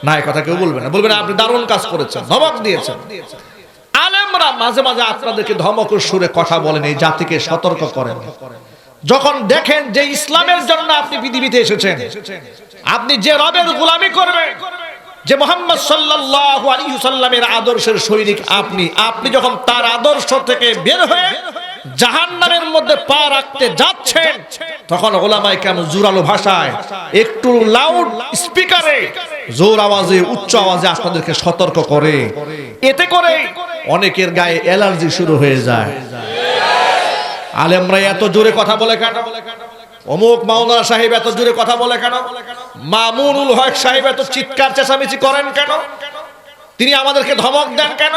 না, এই কথা কেউ বলবে না। বলবে না আপনি দারুণ কাজ করেছেন, ধমক দিয়েছেন। আলেমরা মাঝে মাঝে আপনাদেরকে ধমকের সুরে কথা বলেন, এই জাতিকে সতর্ক করেন। যখন দেখেন যে ইসলামের জন্য আপনি পৃথিবীতে এসেছেন, আপনি যে রবের গোলামি করবেন, যে মুহাম্মদ সাল্লাল্লাহু আলাইহি ওয়াসাল্লামের আদর্শের সৈনিক আপনি যখন তার আদর্শ থেকে বের হয়ে জাহান্নামের মধ্যে পা রাখতে যাচ্ছেন, তখন উলামায়ে কেরাম জোরালো ভাষায়, একটু লাউড স্পিকারে, জোর আওয়াজে, উচ্চ আওয়াজে আপনাদেরকে সতর্ক করে। এতে করে অনেকের গায়ে অ্যালার্জি শুরু হয়ে যায়। আলেমরা এত জোরে কথা বলে কেন? অমুক মাওলানা সাহেব এত জোরে কথা বলে কেন? মামুনুল হক সাহেব এত চিৎকার চেঁচামেচি করেন কেন? তিনি আমাদেরকে ধমক দেন কেন?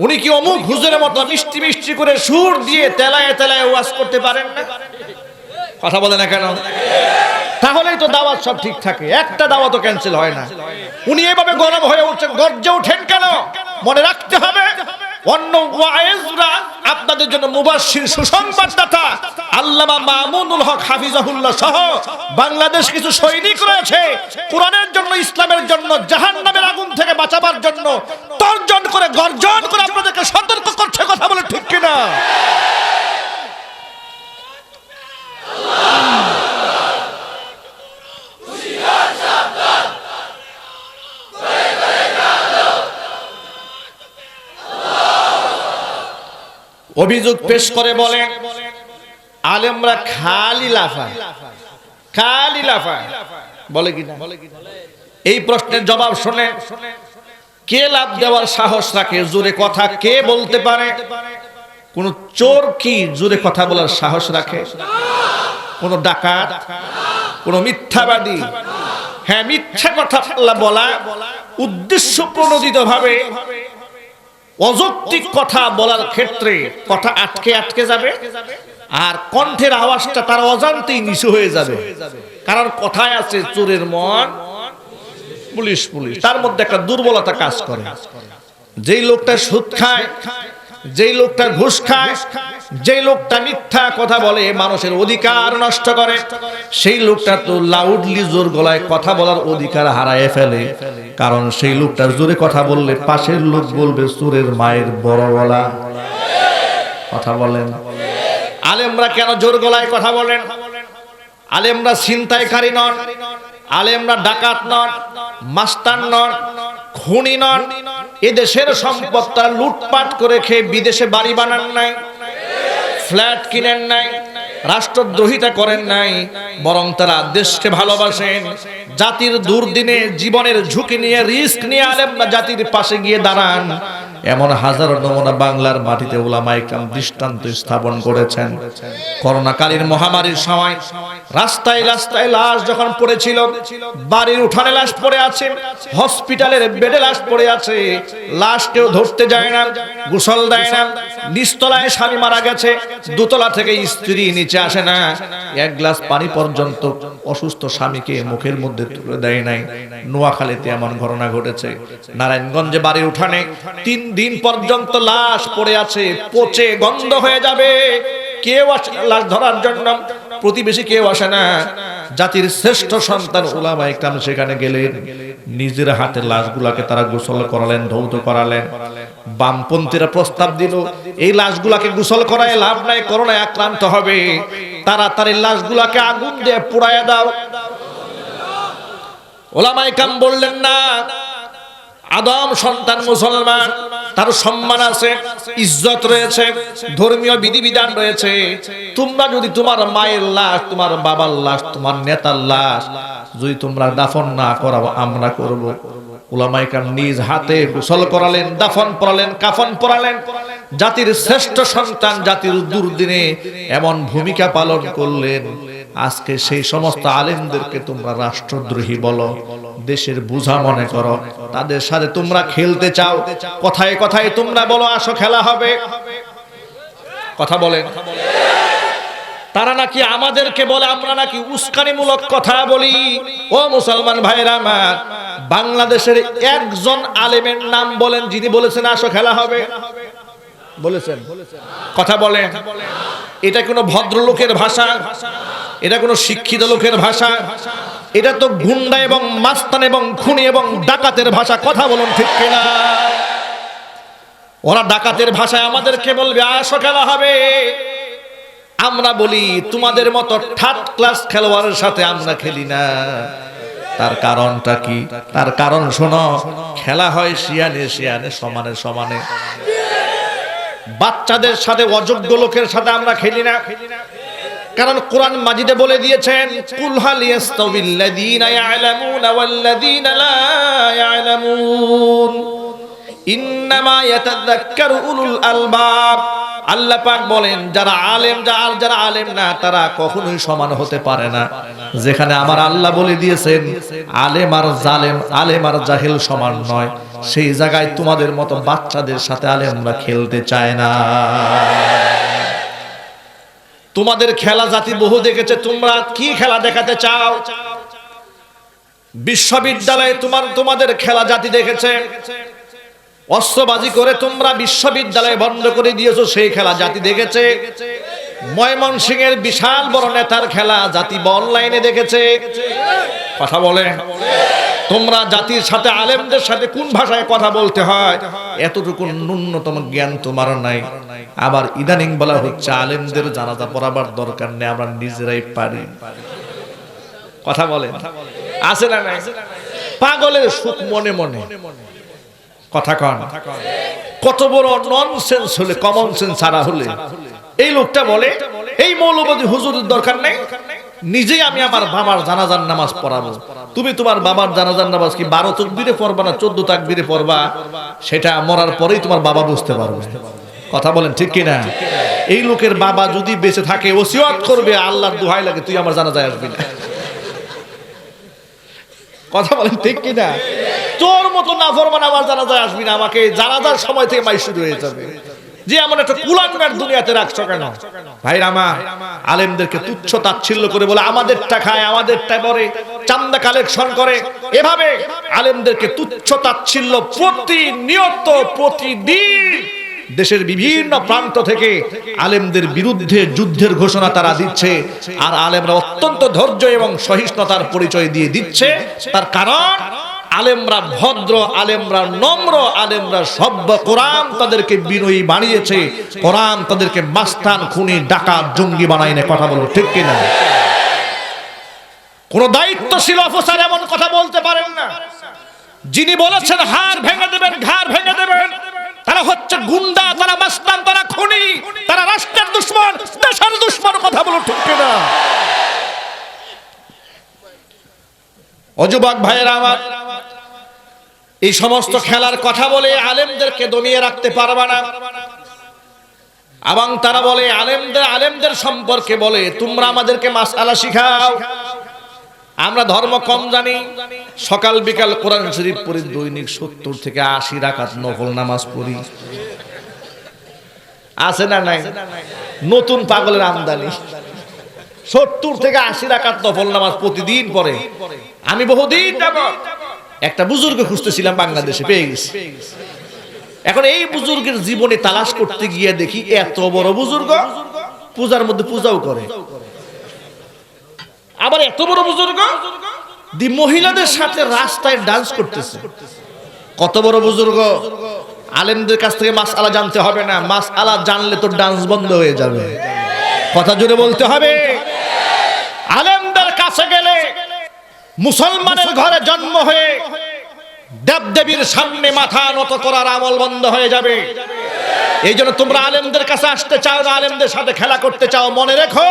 উনি কি অমুক হুজুরের মতো মিষ্টি মিষ্টি করে সুর দিয়ে তেলায় তেলায় ওয়াজ করতে পারেন না? কথা বলে না কেন? তাহলেই তো দাওয়াত সব ঠিক থাকে, একটা দাওয়াতও ক্যান্সেল হয় না। উনি এভাবে গরম হয়ে উঠছেন, গর্জে ওঠেন কেন? মনে রাখতে হবে, অন্য ওয়াইজরা আপনাদের জন্য মুবাশশির সুসংবাদদাতা আল্লামা মামুনুল হক হাফিজাহুল্লাহ সহ বাংলাদেশ কিছু সৈনিক রয়েছে, কোরআনের জন্য, ইসলামের জন্য, জাহান্নামের আগুন থেকে বাঁচাবার জন্য তর্জন করে, গর্জন করে আপনাদেরকে সতর্ক করছে। কথা বলে ঠিক কিনা? অভিযোগ পেশ করে বলেন, আলেমরা খালি লাফায়, খালি লাফায়, বলে কিনা? এই প্রশ্নের জবাব শুনে কে লাফ দেওয়ার সাহস রাখে? জোরে কথা কে বলতে পারে? কোন চোর কি জোরে কথা বলার সাহস রাখে? কোন ডাকাত? কোন মিথ্যাবাদী? হ্যাঁ, মিথ্যা কথা বলা, উদ্দেশ্য প্রণোদিত ভাবে অযৌক্তিক কথা বলার ক্ষেত্রে কথা আটকে আটকে যাবে, আর কণ্ঠের আওয়াজটা তার অজান্তেই নিচু হয়ে যাবে। কারণ কথায় আছে, চোরের মন পুলিশ পুলিশ, তার মধ্যে একটা দুর্বলতা কাজ করে। যেই লোকটা সুদ খায়, যেই লোকটা ঘুষ খায়, যেই লোকটা মিথ্যা কথা বলে, মানুষের অধিকার নষ্ট করে, সেই লোকটা তো লাউডলি জোর গলায় কথা বলার অধিকার হারায় ফেলে। কারণ সেই লোকটার জোরে কথা বললে পাশের লোক বলবে চোরের মায়ের বড় গলা। কথা বলেন। আলেমরা কেন জোর গলায় কথা বলেন? আলেমরা ছিনতাইকারী নন, আলেমরা ডাকাত নন, মাস্তান নন, খুনি নন। এদেশের সম্পদ তারা লুটপাট করে খেয়ে বিদেশে বাড়ি বানান নাই, ফ্ল্যাট কিনেন নাই, রাষ্ট্রদ্রোহিতা করেন নাই, বরং তারা দেশকে ভালোবাসেন। জাতির দুর্দিনে জীবনের ঝুঁকি নিয়ে, রিস্ক নিয়ে আলেমরা জাতির পাশে গিয়ে দাঁড়ান। এমন হাজারো নমুনা বাংলার মাটিতে উলামায়ে কেরাম দৃষ্টান্ত স্থাপন করেছেন। করোনাকালীন মহামারীর সময় রাস্তায় রাস্তায় লাশ যখন পড়েছিল, বাড়ির উঠানে লাশ পড়ে আছে, হসপিটালের বেডে লাশ পড়ে আছে, লাশ কেউ ধরতে যায় না, গোসল দেয় না। নিচতলায় স্বামী মারা গেছে, দোতলা থেকে স্ত্রী নিচে আসে না, এক গ্লাস পানি পর্যন্ত অসুস্থ স্বামীকে মুখের মধ্যে তুলে দেয় নাই। নোয়াখালীতে এমন ঘটনা ঘটেছে। নারায়ণগঞ্জে বাড়ির উঠানে 3 দিন পর্যন্ত লাশ পড়ে আছে, পচে গন্ধ হয়ে যাবে, কেউ আসে লাশ ধরার জন্য, প্রতিবেশী কেউ আসে না। জাতির শ্রেষ্ঠ সন্তান উলামায়ে কেরাম সেখানে গেলেন, নিজের হাতে লাশগুলাকে তারা গোসল করালেন, ধৌত করালেন। বামপন্থীরা প্রস্তাব দিল, এই লাশগুলাকে গোসল করায় লাভ নাই, করোনায় আক্রান্ত হবে, তাড়াতাড়ি লাশগুলাকে আগুন দিয়ে পুড়াইয়া দাও। উলামায়ে কেরাম বললেন না, আদম সন্তান মুসলমান, তার সম্মান আছে, ইজ্জত রয়েছে, ধর্মীয় বিধিবিধান রয়েছে। তোমরা যদি তোমার মায়ের লাশ, তোমার বাবার লাশ, তোমার নেতার লাশ যদি তোমরা দাফন না করাও, আমরা করব। উলামায়ে কেরাম নিজ হাতে গোসল করালেন, দাফন পড়ালেন, কাফন পরালেন। জাতির শ্রেষ্ঠ সন্তান জাতির দুর্দিনে এমন ভূমিকা পালন করলেন। আজকে সেই সমস্ত আলেমদেরকে তোমরা রাষ্ট্রদ্রোহী বলো, দেশের বোঝা মনে করো, তাদের সাথে তোমরা খেলতে চাও। কথায় কথায় তোমরা বলো আসো খেলা হবে। কথা বলেন। তারা নাকি আমাদেরকে বলে আমরা নাকি উস্কানিমূলক কথা বলি। ও মুসলমান ভাইরা আমার, বাংলাদেশের একজন আলেমের নাম বলেন যিনি বলেছেন আসো খেলা হবে? বলেছেন? কথা বলেন। এটা কোনো ভদ্রলোকের ভাষা? এটা কোনো শিক্ষিত লোকের ভাষা? এটা তো গুন্ডা এবং মাস্তান এবং খুনি এবং ডাকাতের ভাষা। কথা বলুন ঠিক কিনা? ওরা ডাকাতের ভাষায় আমাদেরকে বলবে আসো খেলা হবে। আমরা বলি তোমাদের মতো থার্ড ক্লাস খেলোয়াড়ের সাথে আমরা খেলি না। তার কারণটা কি? তার কারণ শোনো, খেলা হয় শিয়ানে শিয়ানে, সমানে সমানে। বাচ্চাদের সাথে, অযোগ্য লোকের সাথে আমরা খেলি না। কারণ কোরআন মাজিদে বলে দিয়েছেন, কুল হাল ইয়াস্তাবিল্লাযীনা ইয়ালামুনা ওয়াল্লাযীনা লা ইয়ালামুন ইন্নামা ইয়াতাযাক্কারু উলুল আলবাব। আল্লাহ পাক বলেন যারা আলেম আর যারা আলেম না তারা কখনোই সমান হতে পারে না। যেখানে আমার আল্লাহ বলে দিয়েছেন আলেম আর জালেম, আলেম আর জাহেল সমান নয়, সেই জায়গায় তোমাদের মতো বাচ্চাদের সাথে আলেমরা খেলতে চায় না। তোমাদের খেলা জাতি বহু দেখেছে, তোমরা কি খেলা দেখাতে চাও? বিশ্ববিদ্যালয়ে তোমাদের খেলা জাতি দেখেছে। অস্ত্রবাজি করে তোমরা বিশ্ববিদ্যালয় বন্ধ করে দিয়েছো, সেই খেলা জাতি দেখেছে। ময়মনসিংহের বিশাল বড় নেতার খেলা জাতি অনলাইনে দেখেছে। কথা বলে। তোমরা জাতির সাথে, আলেমদের সাথে কোন ভাষায় কথা বলতে হয় এতটুকু ন্যূনতম জ্ঞান তোমার নাই। আবার ইদানিং বলা হচ্ছে আলেমদের জানাজা পড়াবার দরকার নেই, আমরা নিজেরাই পারি। কথা বলে। আছে না নাই? পাগলের সুখ মনে মনে। কথা কন। কত বড় ননসেন্স হলে, কমন সেন্স ছাড়া হলে এই লোকটা বলে এই মৌলবাদী হুজুরের দরকার নেই, নিজেই আমি আমার বাবার জানাজার নামাজ পড়াবো। তুমি তোমার বাবার জানাজার নামাজ কি 12 তাকবীরে পড়বা না 14 তাকবীরে পড়বা, সেটা মরার পরেই তোমার বাবা বুঝতে পারবে। কথা বলেন ঠিক কিনা? এই লোকের বাবা যদি বেঁচে থাকে ওসিয়ত করবে, আল্লাহর দোহাই লাগে তুই আমার জানাজায় আসবি না। কথা বলেন ঠিক কিনা? তোর মতো নাফরমান আমার জানাজায় আসবি না, আমাকে জানাজার সময় থেকে মাই শুরু হয়ে যাবে। যে এমন একটা কুলাঙ্গার দুনিয়াতে রাখছো কেন? ভাইরা আমার, আলেমদেরকে তুচ্ছ তাচ্ছিল্য করে বলে আমাদেরটা খায়, আমাদেরটা পরে চান্দা কালেকশন করে, এভাবে আলেমদেরকে তুচ্ছ তাচ্ছিল্য প্রতিনিয়ত প্রতিদিন দেশের বিভিন্ন প্রান্ত থেকে আলেমদের বিরুদ্ধে যুদ্ধের ঘোষণা তারা দিচ্ছে। আর আলেমরা অত্যন্ত ধৈর্য এবং সহিষ্ণুতার পরিচয় দিয়ে দিচ্ছে। তার কারণ আলেমরা ভদ্র, আলেমরা নম্র, আলেমরা সভ্য। কোরআন তাদেরকে বিনয়ী বানিয়েছে, কোরআন তাদেরকে মাস্তান, খুনি, ডাকাত, জঙ্গি বানায় না। কথা বলো ঠিক কিনা? কোন দায়িত্বশীল অফিসার এমন কথা বলতে পারেন না যিনি বলেছেন হাড় ভেঙে দেবেন, ঘাড় ভেঙে দেবেন। তারা হচ্ছে গুন্ডা, তারা মাস্তান, তারা খুনি, তারা রাষ্ট্রের দুশমন, দেশের দুশমন। কথা বলো ঠিক কিনা? যুবক ভাইয়েরা আমার, এই সমস্ত খেলার কথা বলে আলেমদেরকে দমিয়ে রাখতে পারবে না। এবং তারা বলে আলেমদের সম্পর্কে বলে তোমরা আমাদেরকে মাসআলা শিখাও, আমরা ধর্ম কম জানি। সকাল বিকাল কোরআন শরীফ পড়ি, দৈনিক 70 থেকে 80 রাকাত নফল নামাজ পড়ি। আছে না নাই? নতুন পাগলের আমদানি। 70 থেকে 80 রাকাত নফল নামাজ প্রতিদিন পড়ে। আমি বহুদিন যাবত একটা বুজুর্গ খুঁজতেছিলাম, বাংলাদেশে পেয়ে গেছি। এখন এই বুজুর্গের জীবনে তালাশ করতে গিয়ে দেখি এত বড় বুজুর্গ পূজার মধ্যে পূজাও করে, আবার এত বড় বুজুর্গ মহিলাদের সাথে রাস্তায় ডান্স করতেছে। কত বড় বুজুর্গ! আলেমদের কাছ থেকে মাসআলা জানতে হবে না, মাসআলা জানলে তো ডান্স বন্ধ হয়ে যাবে। কথা জোরে বলতে হবে। আলেমদের কাছে গেলে মুসলমানের ঘরে জন্ম হয়ে দেবদেবীর সামনে মাথা নত করার আমল বন্ধ হয়ে যাবে। এই জন্য তোমরা আলেমদের কাছে আসতে চাও না, আলেমদের সাথে খেলা করতে চাও, মনে রেখো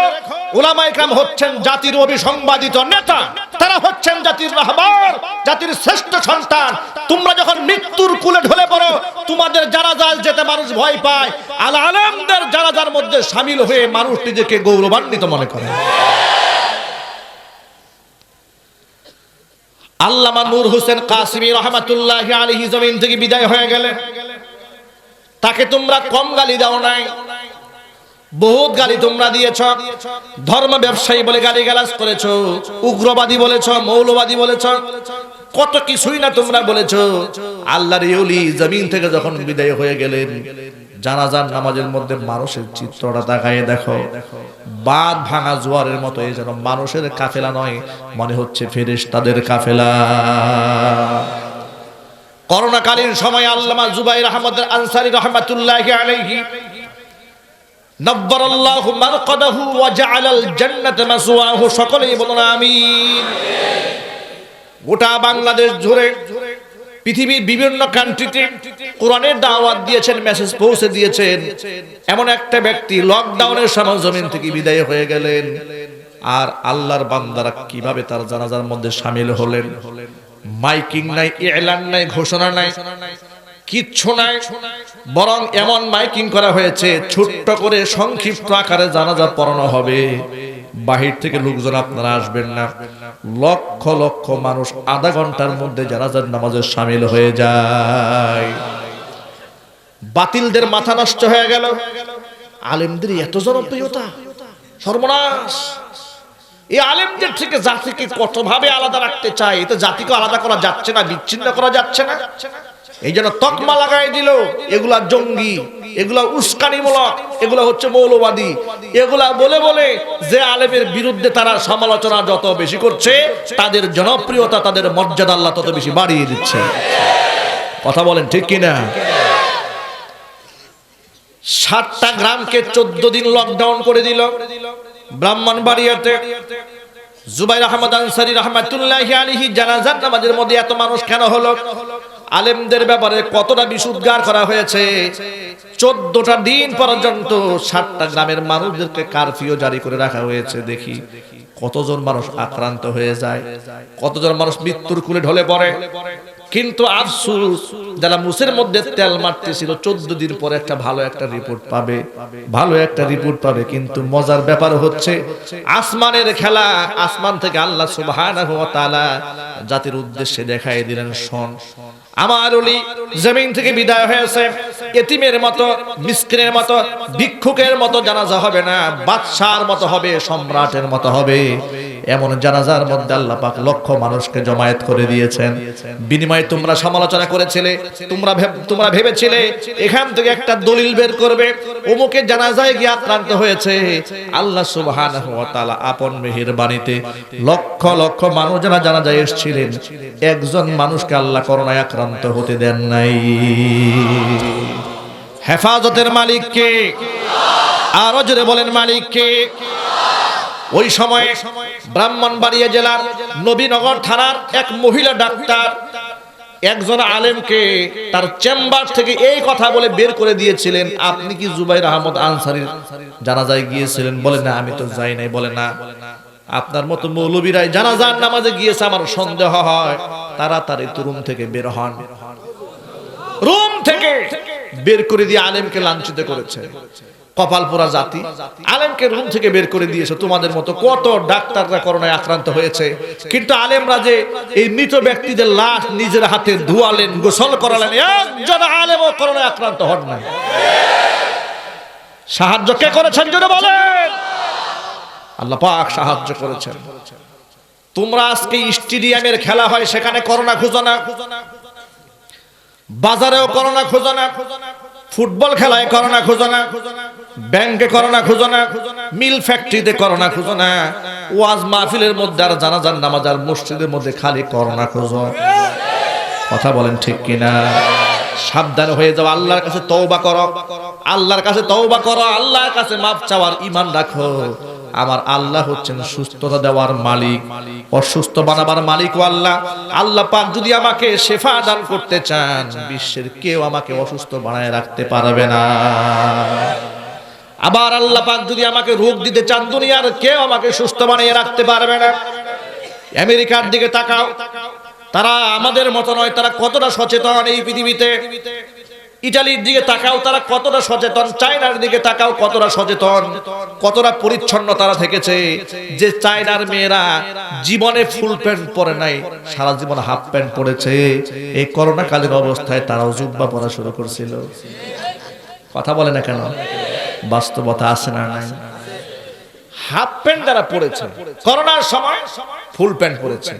উলামায়ে কেরাম হচ্ছেন জাতির অবিসংবাদিত নেতা। তারা হচ্ছেন জাতির রাহবার, জাতির শ্রেষ্ঠ সন্তান। তোমরা যখন মৃত্যুর কুলে ঢলে পড়ো, তোমাদের জানাজায় যেতে মানুষ ভয় পায়, আর আলেমদের জানাজার মধ্যে শামিল হয়ে মানুষ নিজেকে গৌরবান্বিত মনে করে। আল্লামা নূর হোসেন কাসিমি রহমাতুল্লাহি আলাইহি জমিন থেকে বিদায় হয়ে গেলেন। তাকে তোমরা কম গালি দাও নাই, বহুত গালি তোমরা দিয়েছ। ধর্ম ব্যবসায়ী বলে গালিগালাজ করেছ, উগ্রবাদী বলেছ, মৌলবাদী বলেছ, কত কিছুই না তোমরা বলেছ। আল্লাহর ওলি জমিন থেকে যখন বিদায় হয়ে গেলেন, জানাজার নামাজের মধ্যে মানুষের চিত্রটা তাকায় দেখো, বাঁধ ভাঙা জোয়ারের মতো। এই যেন মানুষের কাফেলা নয়, মনে হচ্ছে ফেরেশতাদের কাফেলা। করোনাকালীন সময় আল্লামা জুবাইর আহমদ আনসারী রহমাতুল্লাহি আলাইহি নব্বারাল্লাহু মারকাদাহু ওয়া জাআলাল জান্নাতা মাসওয়াহু। সকলেই বলুন আমিন। গোটা বাংলাদেশ জুড়ে পৃথিবীর বিভিন্ন কান্ট্রিতে কোরআনের দাওয়াত দিয়েছেন, মেসেজ পৌঁছে দিয়েছেন। এমন একটা ব্যক্তি লকডাউনের সময় জমিন থেকে বিদায় হয়ে গেলেন। আর আল্লাহর বান্দারা কিভাবে তার জানাজার মধ্যে শামিল হলেন। মাইকিং নাই, ইলান নাই, ঘোষণা নাই, কিচ্ছু নাই। বরং এমন মাইকিং করা হয়েছে, ছোট্ট করে সংক্ষিপ্ত আকারে জানাজা পড়ানো হবে। বাহির থেকে লোকজন আপনারা আসবেন না। লক্ষ লক্ষ মানুষ আধা ঘন্টার মধ্যে জানাজার নামাজে শামিল হয়ে যায়। বাতিলদের মাথা নষ্ট হয়ে গেল। আলেমদের এত জনপ্রিয়তা, সর্বনাশ। এই আলেমদের থেকে জাতিকে কতভাবে আলাদা রাখতে চায়। এতে জাতিকে আলাদা করা যাচ্ছে না, বিচ্ছিন্ন করা যাচ্ছে না। এই জন্য তকমা লাগাই দিল, এগুলা জঙ্গি, এগুলা উস্কানিমূলক, এগুলা হচ্ছে মৌলবাদী। এগুলা বলে বলে যে আলেমের বিরুদ্ধে তারা সমালোচনা যত বেশি করছে, তাদের জনপ্রিয়তা, তাদের মর্যাদা আল্লাহ তত বেশি বাড়িয়ে দিচ্ছে। কথা বলেন ঠিক কিনা? 7টা গ্রামকে 14 দিন লকডাউন করে দিল। ব্রাহ্মণবাড়িয়াতে জুবাইর আহমদ আনসারী রহমাতুল্লাহি আলাইহি জানাজার নামাজের মধ্যে এত মানুষ কেন হলো? আলেমদের ব্যাপারে কতটা বিশুদ্ধার করা হয়েছে। 14টা দিন পর্যন্ত 7টা গ্রামের মানুষদেরকে কারফিউ জারি করে রাখা হয়েছে। দেখি কতজন মানুষ আক্রান্ত হয়ে যায়, কতজন মানুষ মৃত্যুর কুলে ঢলে পড়ে। কিন্তু আফসোস, যারা মুসের মধ্যে তেল মারতেছিল 14 দিন পরে একটা ভালো একটা রিপোর্ট পাবে, ভালো একটা রিপোর্ট পাবে। কিন্তু মজার ব্যাপার হচ্ছে আসমানের খেলা। আসমান থেকে আল্লাহ সুবহানাহু ওয়া তাআলা জাতির উদ্দেশ্যে দেখাই দিলেন, শোন আমার ওলি জমিন থেকে বিদায় হয়েছে, এতিমের মতো, মিসকিনের মতো, ভিক্ষুকের মতো জানাজা হবে না, বাদশার মতো হবে, সম্রাটের মতো হবে। এমন জানাজার মধ্যে আল্লাহ পাক লক্ষ মানুষকে জমায়েত করে দিয়েছেন। বিনিময়ে তোমরা সমালোচনা করেছিলে, তোমরা ভেবেছিলে এখান থেকে একটা দলিল বের করবে, অমুকে জানাজায় গিয়ে আক্রান্ত হয়েছে। আল্লাহ সুবহানাহু ওয়া তাআলা আপন মেহেরবানিতে লক্ষ লক্ষ মানুষ যারা জানাজায় এসেছিলেন, একজন মানুষকে আল্লাহ করোনায় আক্রান্ত হতে দেন নাই। হেফাজতের মালিক কে? আরো জোরে বলেন মালিক কে? ওই সময়ে ব্রাহ্মণবাড়িয়া জেলার নবীনগর থানার এক মহিলা ডাক্তার একজন আলেমকে তার চেম্বার থেকে এই কথা বলে বের করে দিয়েছিলেন, আপনি কি জুবাইর আহমদ আনসারীর জানাজায় গিয়েছিলেন? বলে না, আমি তো যাই নাই। বলে না, আপনার মতো মৌলবীরাই জানাজার নামাজে গিয়েছে, আমার সন্দেহ হয়। তাড়াতাড়ি রুম থেকে বের হন। রুম থেকে বের করে দিয়ে আলেমকে লাঞ্ছিত করেছে। কপাল পোড়া জাতি, আলেমকে রুম থেকে বের করে দিয়েছে। তোমাদের মতো কত ডাক্তাররা করোনায় আক্রান্ত হয়েছে, কিন্তু আলেমরা যে এই মৃত ব্যক্তিদের লাশ নিজের হাতে ধোয়ালেন, গোসল করালেন, একজন আলেমও করোনায় আক্রান্ত হন নাই। সাহায্য কে করেছেন জোরে বলেন? আল্লাহ পাক সাহায্য করেছেন। তোমরা আজকে স্টেডিয়ামের খেলা হয়, সেখানে করোনা খুঁজো না, বাজারেও করোনা খুঁজো না, ফুটবল খেলায় করোনা খুঁজো না, ব্যাংকে করোনা খুঁজো না, মিল ফ্যাক্টরিতে করোনা খুঁজো না, ওয়াজ মাহফিলের মধ্যে আর জানাজার নামাজ আর মসজিদের মধ্যে খালি করোনা খুঁজো। কথা বলেন ঠিক কিনা? সাবধান হয়ে যাও, আল্লাহর কাছে তওবা করো, আল্লাহর কাছে তওবা করো, আল্লাহর কাছে মাফ চাওয়ার ঈমান রাখো। আমার আল্লাহ হচ্ছেন সুস্থতা দেওয়ার মালিক, অসুস্থ বানাবার মালিক ও আল্লাহ। আল্লাহ পাক যদি আমাকে শেফা দান করতে চান, বিশ্বের কেউ আমাকে অসুস্থ বানায় রাখতে পারবে না। আবার আল্লাহ পাক যদি আমাকে রোগ দিতে চান, দুনিয়ার কেউ আমাকে সুস্থ বানিয়ে রাখতে পারবে না। আমেরিকার দিকে তাকাও, তারা আমাদের মতো নয়, তারা কতটা সচেতন এই পৃথিবীতে। ইটালির দিকে তাকাও, তারা কতটা সচেতন। চায়নার দিকে তাকাও, কতটা সচেতন, কতটা পরিচ্ছন্ন তারা থেকেছে। যে চায়নার মেয়েরা জীবনে ফুল প্যান্ট পরে নাই, সারা জীবন হাফ প্যান্ট পরেছে। এই করোনা কালীন অবস্থায় তারাও জুব্বা পরা শুরু করছিল। কথা বলে না কেন? বাস্তবতা আছে না নাই? হাফ প্যান্ট যারা পরেছে, করোনার সময় ফুল প্যান্ট পরেছে,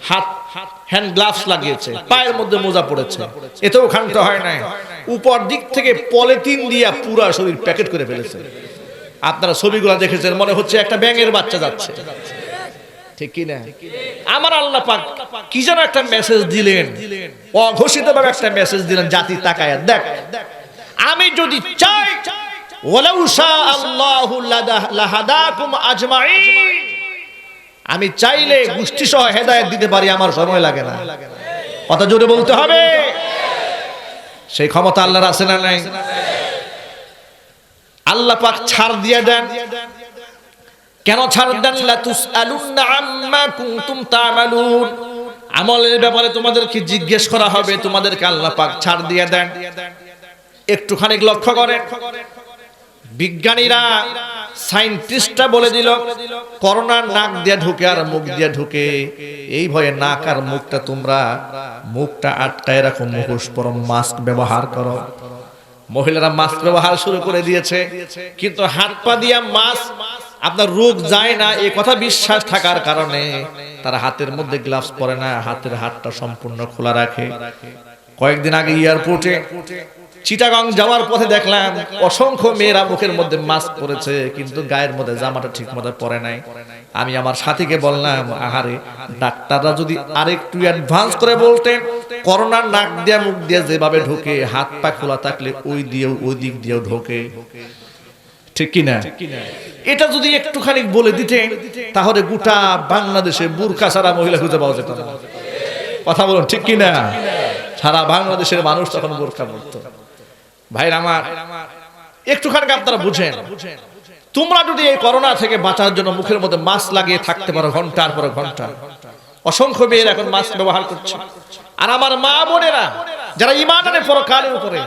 হাত হ্যান্ড গ্লাভস লাগিয়েছে, পায়ের মধ্যে মোজা পড়েছে, এতেও ক্ষান্ত হয় নাই। উপর দিক থেকে পলিথিন দিয়ে পুরো শরীর প্যাকেট করে ফেলেছে। আপনারা ছবিগুলো দেখেছেন, মনে হচ্ছে একটা ব্যাঙের বাচ্চা যাচ্ছে, ঠিক কি না? আমার আল্লাহ পাক কি যেন একটা মেসেজ দিলেন, অঘোষিতভাবে একটা মেসেজ দিলেন, জাতি তাকায় দেখ। আমি যদি চাই, ওয়ালাউ শাআল্লাহু লাহাদাকুম আজমাইন, আমি চাইলে গোষ্ঠী সহ হেদায়েত দিতে পারি, আমার সময় লাগে না। কথা জোরে বলতে হবে। সেই ক্ষমতা আল্লাহর আছে না নাই? আল্লাহ পাক ছাড় দিয়ে দেন। কেন ছাড় দেন? লা তুসআলুনা আম্মা কুনতুম তা'মালুন, আমলের ব্যাপারে তোমাদেরকে জিজ্ঞেস করা হবে, তোমাদেরকে আল্লাহ পাক ছাড় দিয়ে দেন। একটুখানি লক্ষ্য করেন, বিজ্ঞানীরা, সায়েন্টিস্টরা বলে দিল করোনা নাক দিয়ে ঢুকে আর মুখ দিয়ে ঢুকে। এই ভয়ে নাক আর মুখটা তোমরা মুখটা আটকায় রাখো, মুখোশ পরো, মাস্ক ব্যবহার করো। মহিলারা মাস্ক ব্যবহার শুরু করে দিয়েছে, কিন্তু হাত পা দিয়া মাস্ক আপনার রোগ যায় না এই কথা বিশ্বাস থাকার কারণে তারা হাতের মধ্যে গ্লাভস পরে না, হাতের হাতটা সম্পূর্ণ খোলা রাখে। কয়েকদিন আগে এয়ারপোর্টে চিটাগাং যাওয়ার পথে দেখলাম অসংখ্য মেয়েরা মুখের মধ্যে মাস্ক পরেছে, কিন্তু গায়ের মধ্যে জামাটা ঠিক মতো পরে নাই। আমি আমার সাথীকে বললাম, আহারে, ডাক্তাররা যদি আরেকটু অ্যাডভান্স করে বলতেন, করোনার নাক দিয়ে মুখ দিয়ে যেভাবে ঢোকে, হাত পা খোলা থাকলে ওই দিয়েও ওই দিক দিয়েও ঢোকে, ঠিক কিনা? এটা যদি একটুখানি বলে দিতেন, তাহলে গোটা বাংলাদেশে বুরকা ছাড়া মহিলা খুঁজে পাওয়া যেত না। কথা বলুন, ঠিক কিনা? সারা বাংলাদেশের মানুষ তখন বোরকা পরতো। ভাইরা আমার, একটুখানি আপনারা বুঝেন, তোমরা যদি এই করোনা থেকে বাঁচার জন্য মুখের মধ্যে মাস্ক লাগিয়ে থাকতে পারো ঘন্টার পর ঘন্টা, অসংখ্য মেয়েরা এখন মাস্ক ব্যবহার করছে। আর আমার মা বোনেরা যারা ঈমান আনে পরকালের উপরে,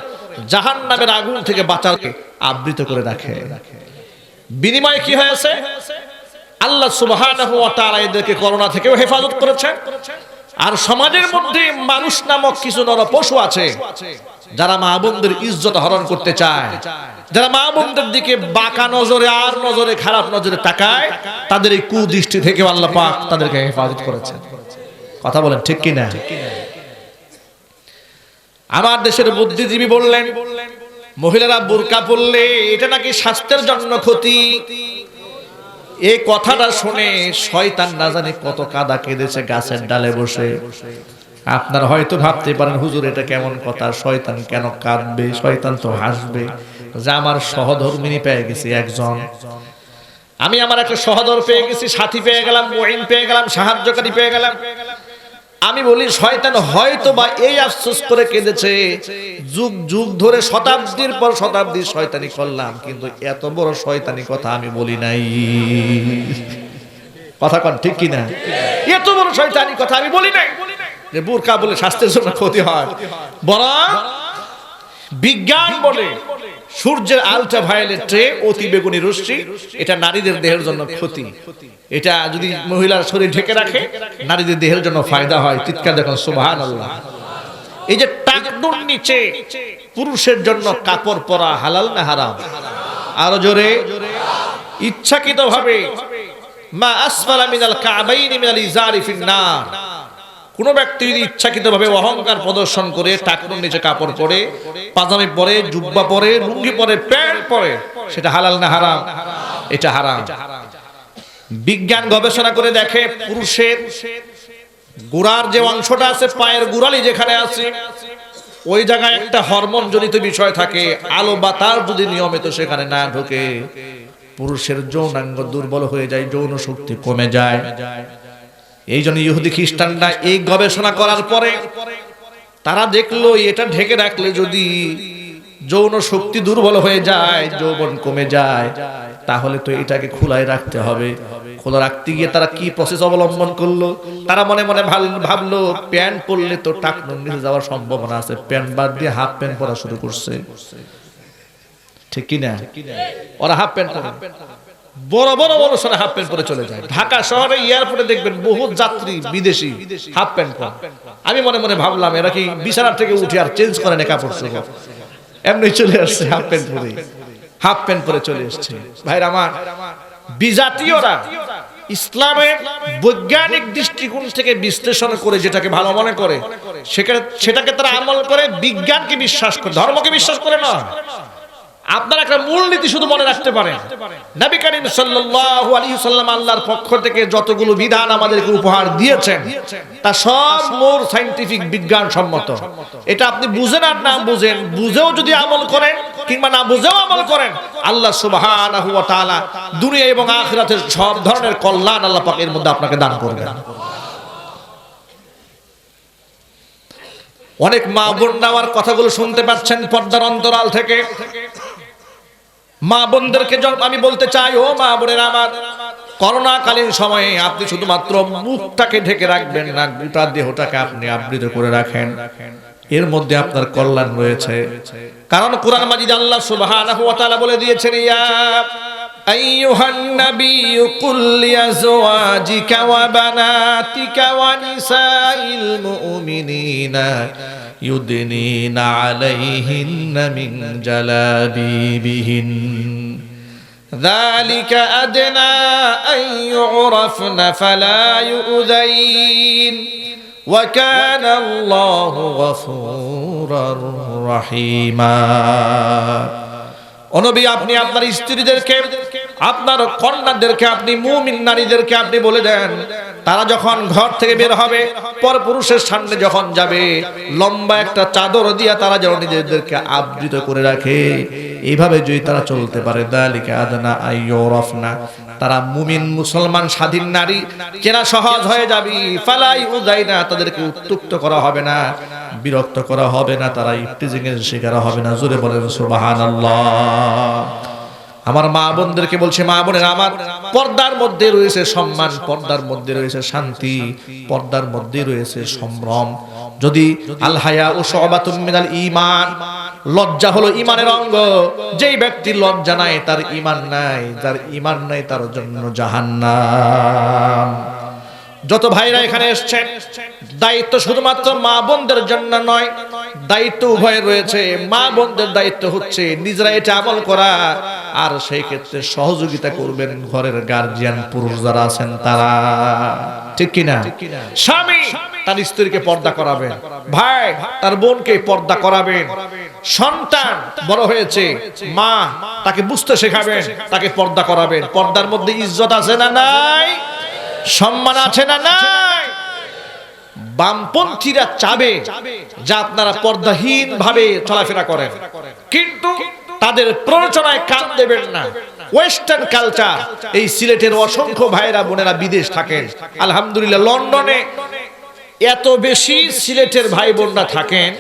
জাহান্নামের আগুন থেকে বাঁচাকে আবৃত করে রাখে। বিনিময়ে কি হয়েছে? আল্লাহ সুবহানাহু ওয়া তাআলা এদেরকে করোনা থেকেও হেফাজত করেছেন, আর সমাজের মধ্যে মানুষ নামক কিছু নর পশু আছে যারা মা বোনদের ইজ্জত হরণ করতে চায়, যারা মা বোনদের দিকে বাঁকা নজরে আর নজরে খারাপ নজরে তাকায়, তাদের এই কুদৃষ্টি থেকে আল্লাহ পাক তাদেরকে হেফাজত করেছেন। কথা বলেন ঠিক কিনা? আমার দেশের বুদ্ধিজীবী বললেন মহিলারা বোরকা পরলে এটা নাকি স্বাস্থ্যের জন্য ক্ষতি। এই কথাটা শুনে শয়তান না জানি কত কাদা কেঁদেছে গাছের ডালে বসে। আপনারা হয়তো ভাবতে পারেন হুজুর এটা কেমন কথা, শয়তান কেন কাঁদবে, শয়তান তো হাসবে। যে আমার সহধর্মিনী পেয়ে গেছি একজন, আমি আমার একটা সহধর পেয়ে গেছি, সাথী পেয়ে গেলাম, মুঈন পেয়ে গেলাম, সাহায্যকারী পেয়ে গেলাম। আমি বলি শয়তান হয়তো বা এই আফসোস করে কেঁদেছে যুগ যুগ ধরে শতাব্দীর পর শতাব্দী শয়তানি করলাম, কিন্তু এত বড় শয়তানি কথা আমি বলি নাই। কথা কন ঠিক কিনা? এত বড় শয়তানি কথা আমি বলি নাই যে বোরকা বলে স্বাস্থ্যের জন্য ক্ষতি হয়। বরং বিজ্ঞান বলে সূর্যের আলট্রাভায়োলেট রে অতি বেগুনি রশ্মি এটা নারীদের দেহের জন্য ক্ষতি। এটা যদি মহিলার শরীর ঢেকে রাখে নারীদের দেহের জন্য ফায়দা হয়। চিৎকার দেখুন সুবহানাল্লাহ। এই যে টাকনুর নিচে পুরুষের জন্য কাপড় পরা হালাল না হারাম? আরো জোরে। ইচ্ছাকৃতভাবে মা আসফালা মিনাল কাবাইনি মিনাল ইজারি ফিন নার, কোন ব্যক্তি যদি ইচ্ছাকৃতভাবে অহংকার প্রদর্শন করে টাকনুর নিচে কাপড় পরে, পাজামি পরে, জুব্বা পরে, লুঙ্গি পরে, প্যান্ট পরে, সেটা হালাল না হারাম? এটা হারাম। বিজ্ঞান গবেষণা করে দেখে পুরুষের গোড়ার যে অংশটা আছে, পায়ের গোড়ালি যেখানে আছে, ওই জায়গায় একটা হরমোন জনিত বিষয় থাকে। আলো বাতাস যদি নিয়মিত সেখানে না ঢোকে পুরুষের যৌনাঙ্গ দুর্বল হয়ে যায়, যৌন শক্তি কমে যায়। এই জন্য ইহুদি খ্রিস্টানরা এই গবেষণা করার পরে তারা দেখলো এটা ঢেকে রাখলে যদি যৌন শক্তি দুর্বল হয়ে যায়, যৌবন কমে যায়, তাহলে তো এটাকে খোলায় রাখতে হবে। খোলা রাখতে গিয়ে তারা কি প্রসেস অবলম্বন করলো? তারা মনে মনে ভাবলো প্যান্ট পরলে তো টাকনুর নিচে যাওয়ার সম্ভাবনা আছে, প্যান্ট বাদ দিয়ে হাফ প্যান্ট পরা শুরু করছে। ঠিক কিনা? ওরা হাফ প্যান্ট পরে বড় বড় বড় সরে হাফ প্যান্ট পরে চলে যায়। ঢাকা শহরে এয়ারপোর্টে দেখবেন বহু যাত্রী বিদেশি হাফ প্যান্ট পরে। আমি মনে মনে ভাবলাম এরা কি বিছানা থেকে উঠে আর চেঞ্জ করে না কাপড় চোপড়, এমনি চলে আসছে হাফ প্যান্ট পরে, হাফ প্যান্ট পরে চলে আসছে। ভাইরা আমার, বিজাতীয়রা ইসলামের বৈজ্ঞানিক দৃষ্টিকোণ থেকে বিশ্লেষণ করে যেটাকে ভালো মনে করে সেটাকে তারা আমল করে, বিজ্ঞানকে বিশ্বাস করে, ধর্মকে বিশ্বাস করে না। আপনারা একটা মূলনীতি শুধু মনে রাখতে পারেন, নবী করিম সাল্লাল্লাহু আলাইহি ওয়াসাল্লাম আল্লাহর পক্ষ থেকে যতগুলো বিধান আমাদেরকে উপহার দিয়েছেন তা সব মোর সায়েন্টিফিক বিজ্ঞান সম্মত। এটা আপনি বুঝেন আর না বুঝেন, বুঝেও যদি আমল করেন কিংবা না বুঝেও আমল করেন, আল্লাহ সুবহানাহু ওয়া তাআলা দুনিয়া এবং আখিরাতের সব ধরনের কল্যাণ আল্লাহ পাক এর মধ্যে আপনাকে দান করবেন। অনেক মা বোন নেওয়ার কথাগুলো শুনতে পাচ্ছেন পর্দার অন্তরাল থেকে। মা বোনদেরকে আমি বলতে চাই, ও মা বোনেরা আমার, করোনাকালীন সময়ে আপনি শুধুমাত্র মুখটাকে ঢেকে রাখবেন না, গোটা দেহটাকে আপনি আবৃত করে রাখেন, এর মধ্যে আপনার কল্যাণ রয়েছে। কারণ কোরআন মাজিদে আল্লাহ সুবহানাহু ওয়া তাআলা বলে দিয়েছেন, ইয়া আইয়ুহান নাবিয়্যু কুল লিআজওয়াজিকা ওয়া বানাতিকা ওয়া নিসাইল মুমিনিনা ইউদনিনা আলাইহিন্না মিন জালাবিবিহিন যালিকা আদনা আন ইউরাফনা ফালা ইউযাইন ওয়া কানা আল্লাহু গফুরার রহিমা। ও নবী, আপনি আপনার স্ত্রীদেরকে, আপনার কন্যাদেরকে, আপনি মুমিন নারীদেরকে আপনি বলে দেন, তারা যখন ঘর থেকে বের হবে, পর পুরুষের সামনে যখন যাবে, লম্বা একটা চাদর দিয়া তারা যেন নিজেদেরকে আবৃত করে রাখে। এইভাবে যদি তারা চলতে পারে, যালিকা আদনা আইয়ুরাফনা, তারা মুমিন মুসলমান স্বাধীন নারী, চেনা সহজ হয়ে যাবে। ফালা ইউযাইনা, তাদেরকে উত্ত্যক্ত করা হবে না, বিরক্ত করা হবে না, তারা ইফতিজিং এর শিকার হবে না। জোরে বলেন সুবহানাল্লাহ। আমার মা বোনদেরকে বলছে, মা বোনেরা আমার, পর্দার মধ্যে রয়েছে সম্মান, পর্দার মধ্যে রয়েছে শান্তি, পর্দার মধ্যে রয়েছে সম্ভ্রম। যদি আল হায়া ও শুবাতুম মিনাল ঈমান, লজ্জা হলো ঈমানের অঙ্গ। যেই ব্যক্তি লজ্জা নাই তার ঈমান নাই, যার ঈমান নাই তার জন্য জাহান্নাম। যত ভাইরা এখানে এসেছেন, দায়িত্ব শুধুমাত্র মা বোনদের জন্য নয়, দায়িত্ব উভয় রয়েছে। মা বোনদের দায়িত্ব হচ্ছে নিজেরা এটা আমল করা, আর সেই ক্ষেত্রে সহযোগিতা করবেন ঘরের গার্জিয়ান পুরুষ যারা আছেন তারা, ঠিক কিনা? স্বামী তার স্ত্রীকে পর্দা করাবেন, ভাই তার বোনকে পর্দা করাবেন, সন্তান বড় হয়েছে মা তাকে বুঝতে শেখাবেন, তাকে পর্দা করাবেন। পর্দার মধ্যে ইজ্জত আছে না নাই? সম্মান আছে না নাই? বামপন্থীরা চাবে যে আপনারা পর্দাহীন ভাবে চলাফেরা করেন, কিন্তু তাদের প্ররোচনায় কান দেবেন না। ওয়েস্টার্ন কালচার, এই সিলেটের অসংখ্য ভাইরা বোনেরা বিদেশ থাকেন, আলহামদুলিল্লাহ লন্ডনে এত বেশি সিলেটের ভাই বোনরা থাকেন।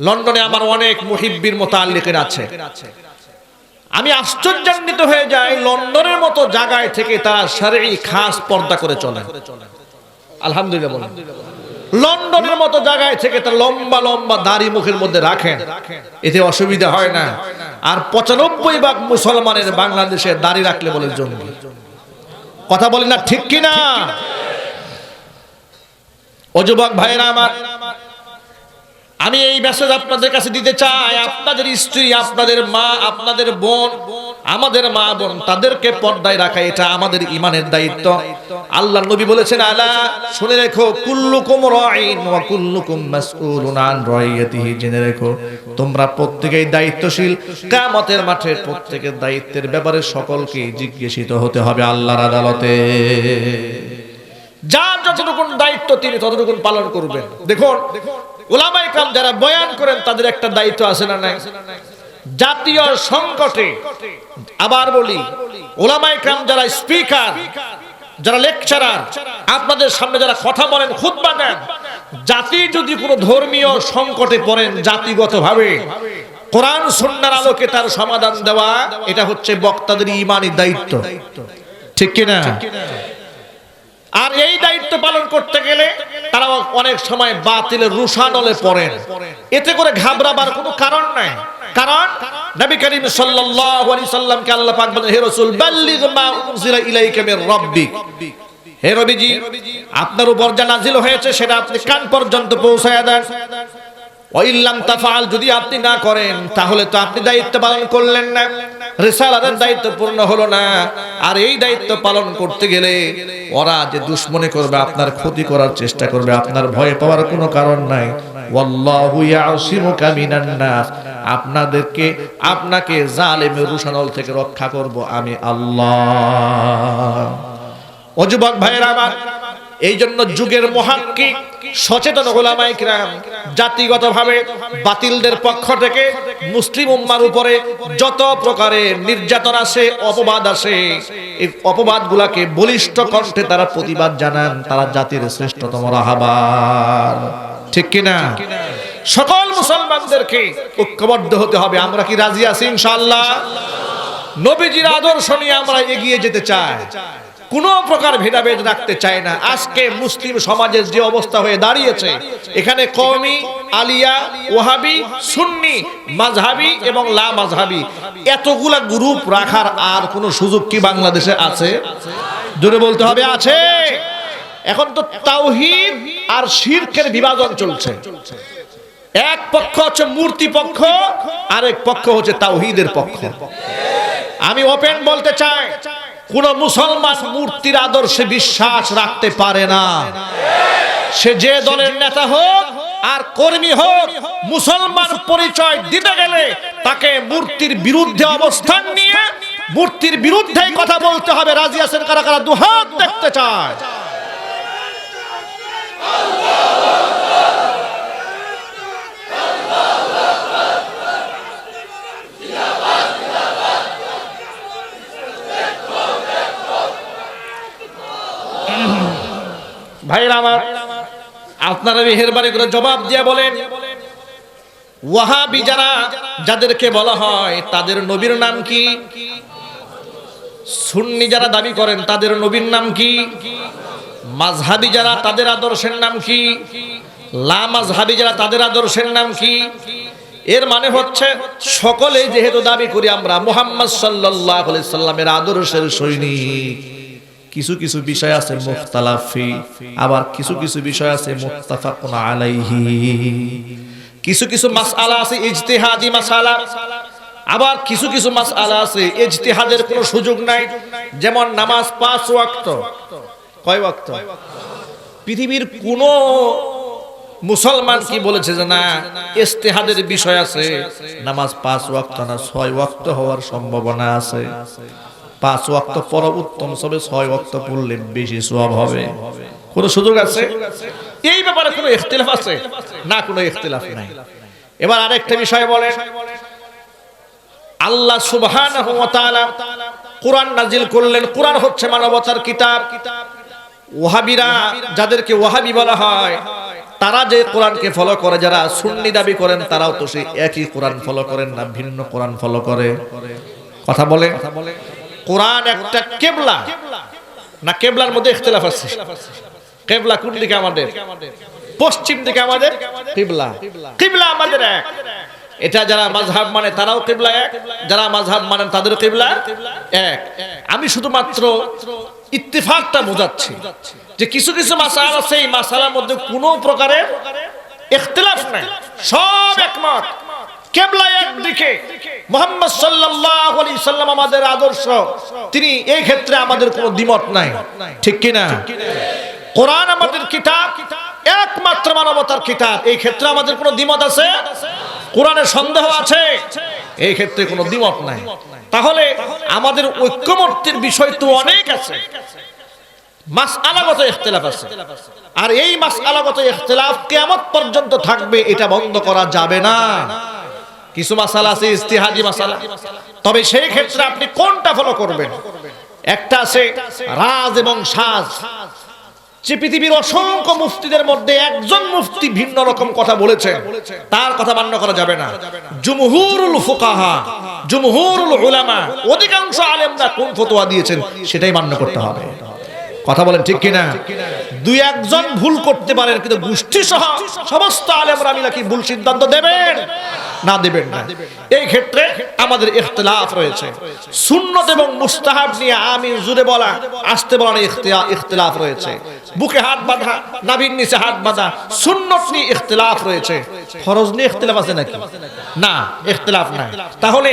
লন্ডনে আমার অনেক মুহিব্বির মুতাআল্লিকিন আছে। আমি আশ্চর্যান্বিত হয়ে যাই, লন্ডনের মতো জায়গায় থেকে তারা শরঈ খাস পর্দা করে চলেন, আলহামদুলিল্লাহ বলেন। লন্ডনের মতো জায়গায় থেকে তারা লম্বা লম্বা দাড়ি মুখের মধ্যে রাখেন, এতে অসুবিধা হয় না। আর 95% মুসলমানের বাংলাদেশে দাড়ি রাখলে বলে জঙ্গি। কথা বলেন না ঠিক কিনা? ও যুবক ভাইরা আমার, আমি এই মেসেজ আপনাদের কাছে দিতে চাই, আপনাদের স্ত্রী, আপনাদের মা, আপনাদের বোন, আমাদের মা বোন, তাদেরকে পর্দায় রাখা এটা আমাদের ঈমানের দায়িত্ব। আল্লাহর নবী বলেছেন, আলা শুনে রেখো, কুল্লুকুম রাঈন ওয়া কুল্লুকুম মাসউলুন আন রাইয়াতিহি, জেনে রেখো তোমরা প্রত্যেকেই দায়িত্বশীল, কিয়ামতের মাঠে প্রত্যেকের দায়িত্বের ব্যাপারে সকলকে জিজ্ঞাসিত হতে হবে আল্লাহর আদালতে। যার যতটুকু দায়িত্ব তিনি ততটুকু পালন করবেন। দেখুন উলামায়ে কেরাম যারা বয়ান করেন তাদের একটা দায়িত্ব আছে না নাই? জাতীয় সংকটে, আবার বলি উলামায়ে কেরাম যারা স্পিকার, যারা লেকচারার, আপনাদের সামনে যারা কথা বলেন, খুতবা দেন, জাতি যদি কোনো ধর্মীয় সংকটে পড়েন জাতিগতভাবে, কোরআন সুন্নাহর আলোকে তার সমাধান দেওয়া, এটা হচ্ছে বক্তাদের ঈমানি দায়িত্ব, ঠিক কিনা? আর এই দায়িত্ব পালন করতে গেলে তারা অনেক সময় বাতিলের রুশানলে পড়েন, এতে করে ঘাবড়াবার কোনো কারণ নাই। কারণ নবী করিম সাল্লাল্লাহু আলাইহি সাল্লামকে আল্লাহ পাক বলেন, হে রাসূল বাল্লিগ মা উনজিলা ইলাইকা মির রাব্বিক, হে নবীজি আপনার উপর যা নাযিল হয়েছে সেটা আপনি কান পর্যন্ত পৌঁছায়া দেন। ওয়া ইল্লাম তাফআল, যদি আপনি না করেন তাহলে তো আপনি দায়িত্ব পালন করলেন না, রিসালাতের দায়িত্ব পূর্ণ হলো না। আর এই দায়িত্ব পালন করতে গেলে ওরা যে দুশমনি করবে, আপনার ক্ষতি করার চেষ্টা করবে, আপনার ভয় পাওয়ার কোনো কারণ নাই। ওয়াল্লাহু ইয়াসিমুকা মিনান নাস, আপনাকে জালেমের রুশানল থেকে রক্ষা করব আমি আল্লাহ। ও যুবক ভাইরা আমার, এই জন্য যুগের মুহাক্কিক সচেতন উলামায়ে কিরাম জাতিগতভাবে বাতিলদের পক্ষ থেকে মুসলিম উম্মার উপরে যত প্রকারের নির্যাতন আসে, অপবাদ আসে, এই অপবাদগুলোকে বলিষ্ঠ কণ্ঠে তারা প্রতিবাদ জানান। তারা জাতির শ্রেষ্ঠতম রাহবার, ঠিক কিনা? সকল মুসলমানদেরকে ঐক্যবদ্ধ হতে হবে। আমরা কি রাজি আছি ইনশাআল্লাহ? নবীজির আদর্শ নিয়ে আমরা এগিয়ে যেতে চাই, কোনো প্রকার ভেদাভেদ রাখতে চায় না। আজকে মুসলিম সমাজের যে অবস্থা হয়ে দাঁড়িয়েছে, এখানে কওমি, আলিয়া, ওয়াহাবি, সুন্নি, মাযহাবি এবং লা মাযহাবি এতগুলা গ্রুপ রাখার আর কোনো সুযোগ কি বাংলাদেশে আছে? জোরে বলতে হবে, আছে? এখন তো তাওহীদ আর শিরকের বিভাজন চলছে। এক পক্ষ হচ্ছে মূর্তি পক্ষ, আরেক পক্ষ হচ্ছে তাওহীদের পক্ষ। আমি ওপেন বলতে চাই, কোন মুসলমান মূর্তির আদর্শে বিশ্বাস রাখতে পারে না। সে যে দলের নেতা হোক আর কর্মী হোক, মুসলমান পরিচয় দিতে গেলে তাকে মূর্তির বিরুদ্ধে অবস্থান নিয়ে মূর্তির বিরুদ্ধেই কথা বলতে হবে। রাজি আছেন কারা কারা? দুহাত দেখতে চায়। ভাইরা আমার, আপনারা মেহেরবানি করে জবাব দিয়ে বলেন, ওয়াহাবি যারা, যাদেরকে বলা হয় তাদের নবীর নাম কি? সুন্নি যারা দাবি করেন তাদের নবীর নাম কি? মাযহাবি যারা, তাদের আদর্শের নাম কি? লা মাযহাবি যারা, তাদের আদর্শের নাম কি? এর মানে হচ্ছে সকলেই যেহেতু দাবি করি আমরা মুহাম্মদ সাল্লাল্লাহু আলাইহি সাল্লামের আদর্শের সৈনিক, কিছু কিছু বিষয় আছে মুখতালাফ ফি, আবার কিছু কিছু বিষয় আছে মুত্তাফাকুন আলাইহি। কিছু কিছু মাসআলা আছে ইজতিহাদি মাসআলা, আবার কিছু কিছু মাসআলা আছে ইজতিহাদের কোনো সুযোগ নাই। যেমন নামাজ 5 ওয়াক্ত। কয় ওয়াক্ত? পৃথিবীর কোন মুসলমান কি বলেছে যে না ইজতিহাদের বিষয় আছে, নামাজ 5 ওয়াক্ত না 6 ওয়াক্ত হওয়ার সম্ভাবনা আছে। 5 ওয়াক্ত পর উত্তম, সবে 6 ওয়াক্ত পড়লে বেশি সওয়াব হবে। কোন সুযোগ আছে? এই ব্যাপারে কোনো ইখতিলাফ আছে না? কোনো ইখতিলাফ নাই। এবার আরেকটা বিষয় বলেন, আল্লাহ সুবহানাহু ওয়া তাআলা কোরআন নাজিল করলেন। কোরআন হচ্ছে মানবতার কিতাব। ওয়াহাবিরা, যাদেরকে ওয়াহাবি বলা হয়, তারা যে কোরআনকে ফলো করে, যারা সুন্নি দাবি করেন, তারাও তো সেই একই কোরআন ফলো করেন না ভিন্ন কোরআন ফলো করে? কথা বলে। কোরআন একটা কিবলা না, কিবলার মধ্যে ইখতিলাফ আছে। কিবলা কোন দিকে? আমাদের পশ্চিম দিকে আমাদের কিবলা। কিবলা আমাদের এক। এটা যারা মাযহাব মানে তারাও কিবলা এক, যারা মাযহাব মানেন তাদেরও কিবলা এক। আমি শুধুমাত্র ইত্তেফাকটা বোঝাচ্ছি যে কিছু কিছু মাসআলা আছে, এই মাসআলার মধ্যে কোনো প্রকারের ইখতিলাফ নাই, সব একমত। কিবলা একদিকে, মুহাম্মদ সাল্লাল্লাহু আলাইহি সাল্লাম আমাদের আদর্শ, তিনি এই ক্ষেত্রে আমাদের কোনো দ্বিমত নাই, ঠিক কি না? কোরআন আমাদের কিতাব, একমাত্র মানবতার কিতাব, এই ক্ষেত্রে আমাদের কোনো দ্বিমত আছে? কোরআনের সন্দেহ আছে? এই ক্ষেত্রে কোনো দ্বিমত নাই। তাহলে আমাদের ঐক্যমত্যের বিষয় তো অনেক আছে, মাসআলাগত ইখতিলাফ আছে। আর এই মাসআলাগত ইখতিলাফ কিয়ামত পর্যন্ত থাকবে, এটা বন্ধ করা যাবে না। কিছু মাসআলা আছে ইজতিহাদি মাসআলা, তবে সেই ক্ষেত্রে আপনি কোনটা ফলো করবেন? একটা আছে রাজ এবং সাজ। যে পৃথিবীর অসংখ্য মুফতিদের মধ্যে একজন মুফতি ভিন্ন রকম কথা বলেছেন, তার কথা মান্য করা যাবে না। জুমহুরুল ফুকাহা, জুমহুরুল উলামা, অধিকাংশ আলেমরা কোন ফতোয়া দিয়েছেন সেটাই মান্য করতে হবে। কথা বলেন ঠিক কিনা? দুই একজন ভুল করতে পারেন, কিন্তু গোষ্ঠী সহ সমস্ত আলেমরা মিলে কি ভুল সিদ্ধান্ত দেবেন? না, দেবেন না। এই ক্ষেত্রে আমাদের ইখতিলাফ রয়েছে। সুন্নত এবং মুস্তাহাব নিয়ে আমিন জুড়ে বলা, আসতে বলা ইখতিলাফ রয়েছে। বুকে হাত বাঁধা, নাভির নিচে হাত বাঁধা, সুন্নত নিয়ে ইখতিলাফ রয়েছে। ফরজ নিয়ে ইখতিলাফ আছে নাকি? না, ইখতিলাফ নাই। তাহলে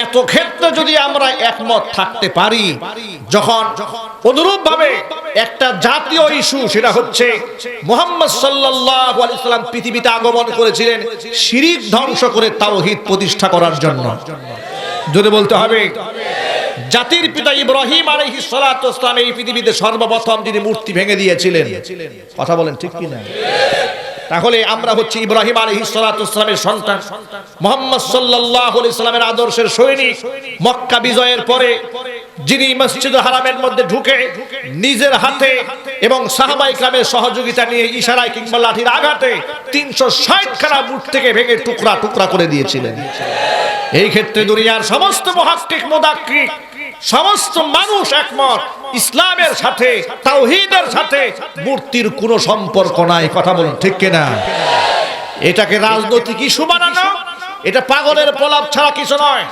এত ক্ষেত্রে যদি আমরা একমত থাকতে পারি, যখন অনুরূপ ভাবে একটা জাতীয় ইস্যু, সেটা হচ্ছে মুহাম্মদ সাল্লাল্লাহু আলাইহি সাল্লাম পৃথিবীতে আগমন করেছিলেন শিরক ধ্বংস করে তাওহীদ প্রতিষ্ঠা করার জন্য। জোরে বলতে হবে। জাতির পিতা ইব্রাহিম আলাইহিস সালাতু ওয়াস সালাম এই পৃথিবীতে সর্বপ্রথম যিনি মূর্তি ভেঙে দিয়েছিলেন। কথা বলেন ঠিক কি না? তাহলে আমরা হচ্ছে ইব্রাহিম আলাইহিস সালাতু ওয়াস সালামের সন্তান, মুহাম্মদ সাল্লাল্লাহু আলাইহি সাল্লামের আদর্শের সৈনিক। মক্কা বিজয়ের পরে যিনি মসজিদুল হারামের মধ্যে ঢুকে নিজের হাতে এবং সাহাবায়ে কেরামের সহযোগিতা নিয়ে ইশারায় কিংবা লাঠির আঘাতে 360 খানা মূর্তিকে ভেঙে টুকরা টুকরা করে দিয়েছিলেন। এই ক্ষেত্রে দুনিয়ার সমস্ত মুহাক্কিক মুদাক্কিক, সমস্ত মানুষ একমত, ইসলামের সাথে, তাওহীদের সাথে মূর্তির কোনো সম্পর্ক নাই। কথা বলুন ঠিক কিনা? এটাকে রাজনৈতিক ইস্যু বানানো, এটা পাগলের প্রলাপ ছাড়া কিছু নয়।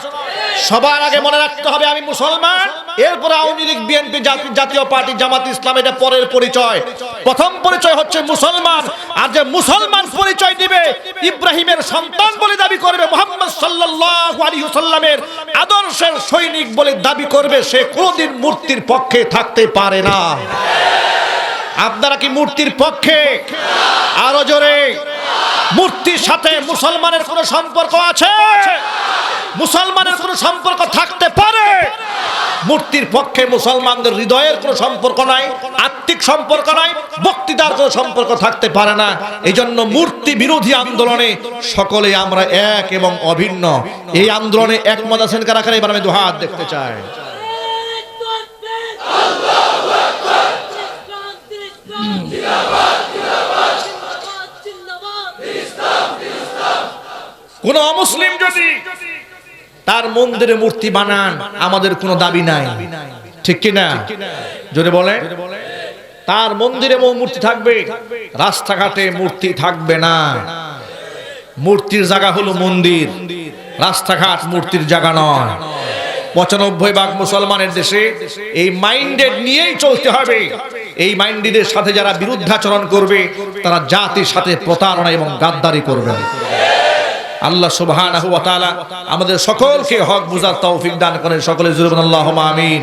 সবার আগে মনে রাখতে হবে আমি মুসলমান, এরপর আওয়ামী লীগ, বিএনপি, জাতীয় পার্টি, জামাত ইসলাম, এটা পরের পরিচয়। প্রথম পরিচয় হচ্ছে মুসলমান। আর যে মুসলমান পরিচয় দিবে, ইব্রাহিমের সন্তান বলে দাবি করবে, মুহাম্মদ সাল্লাল্লাহু আলাইহি ওয়াসাল্লামের আদর্শের সৈনিক বলে দাবি করবে, সে কোনদিন মূর্তির পক্ষে থাকতে পারে না। আপনারা কি মূর্তির পক্ষে? আরো জোরে। মূর্তির সাথে মুসলমানের কোনো সম্পর্ক আছে? মুসলমানের কোনো সম্পর্ক থাকতে পারে? মূর্তির পক্ষে মুসলমানদের হৃদয়ের কোনো সম্পর্ক নাই, আত্মিক সম্পর্ক নাই, বক্তৃতার কোনো সম্পর্ক থাকতে পারে না। এই জন্য মূর্তি বিরোধী আন্দোলনে সকলে আমরা এক এবং অভিন্ন। এই আন্দোলনে একমত আছেন কারা কারা? এবার আমি দুহাত দেখতে চাই। কোন অমুসলিম যদি তার মন্দিরে মূর্তি বানান, আমাদের কোনো দাবি নাই, ঠিক কিনা? জোরে বলে। তার মন্দিরে মূর্তি থাকবে, রাস্তাঘাটে মূর্তি থাকবে না। মূর্তির জায়গা হলো মন্দির, রাস্তাঘাট মূর্তির জায়গা নয়। ৯৫ ভাগ মুসলমানের দেশে এই মাইন্ডেড নিয়েই চলতে হবে। এই মাইন্ডেডের সাথে যারা বিরুদ্ধাচরণ করবে তারা জাতির সাথে প্রতারণা এবং গাদ্দারি করবে। আল্লাহ সুবহানাহু ওয়া তাআলা আমাদের সকলকে হক বুঝার তৌফিক দান করেন। সকলে জোরে বলুন আল্লাহুম্মা আমিন।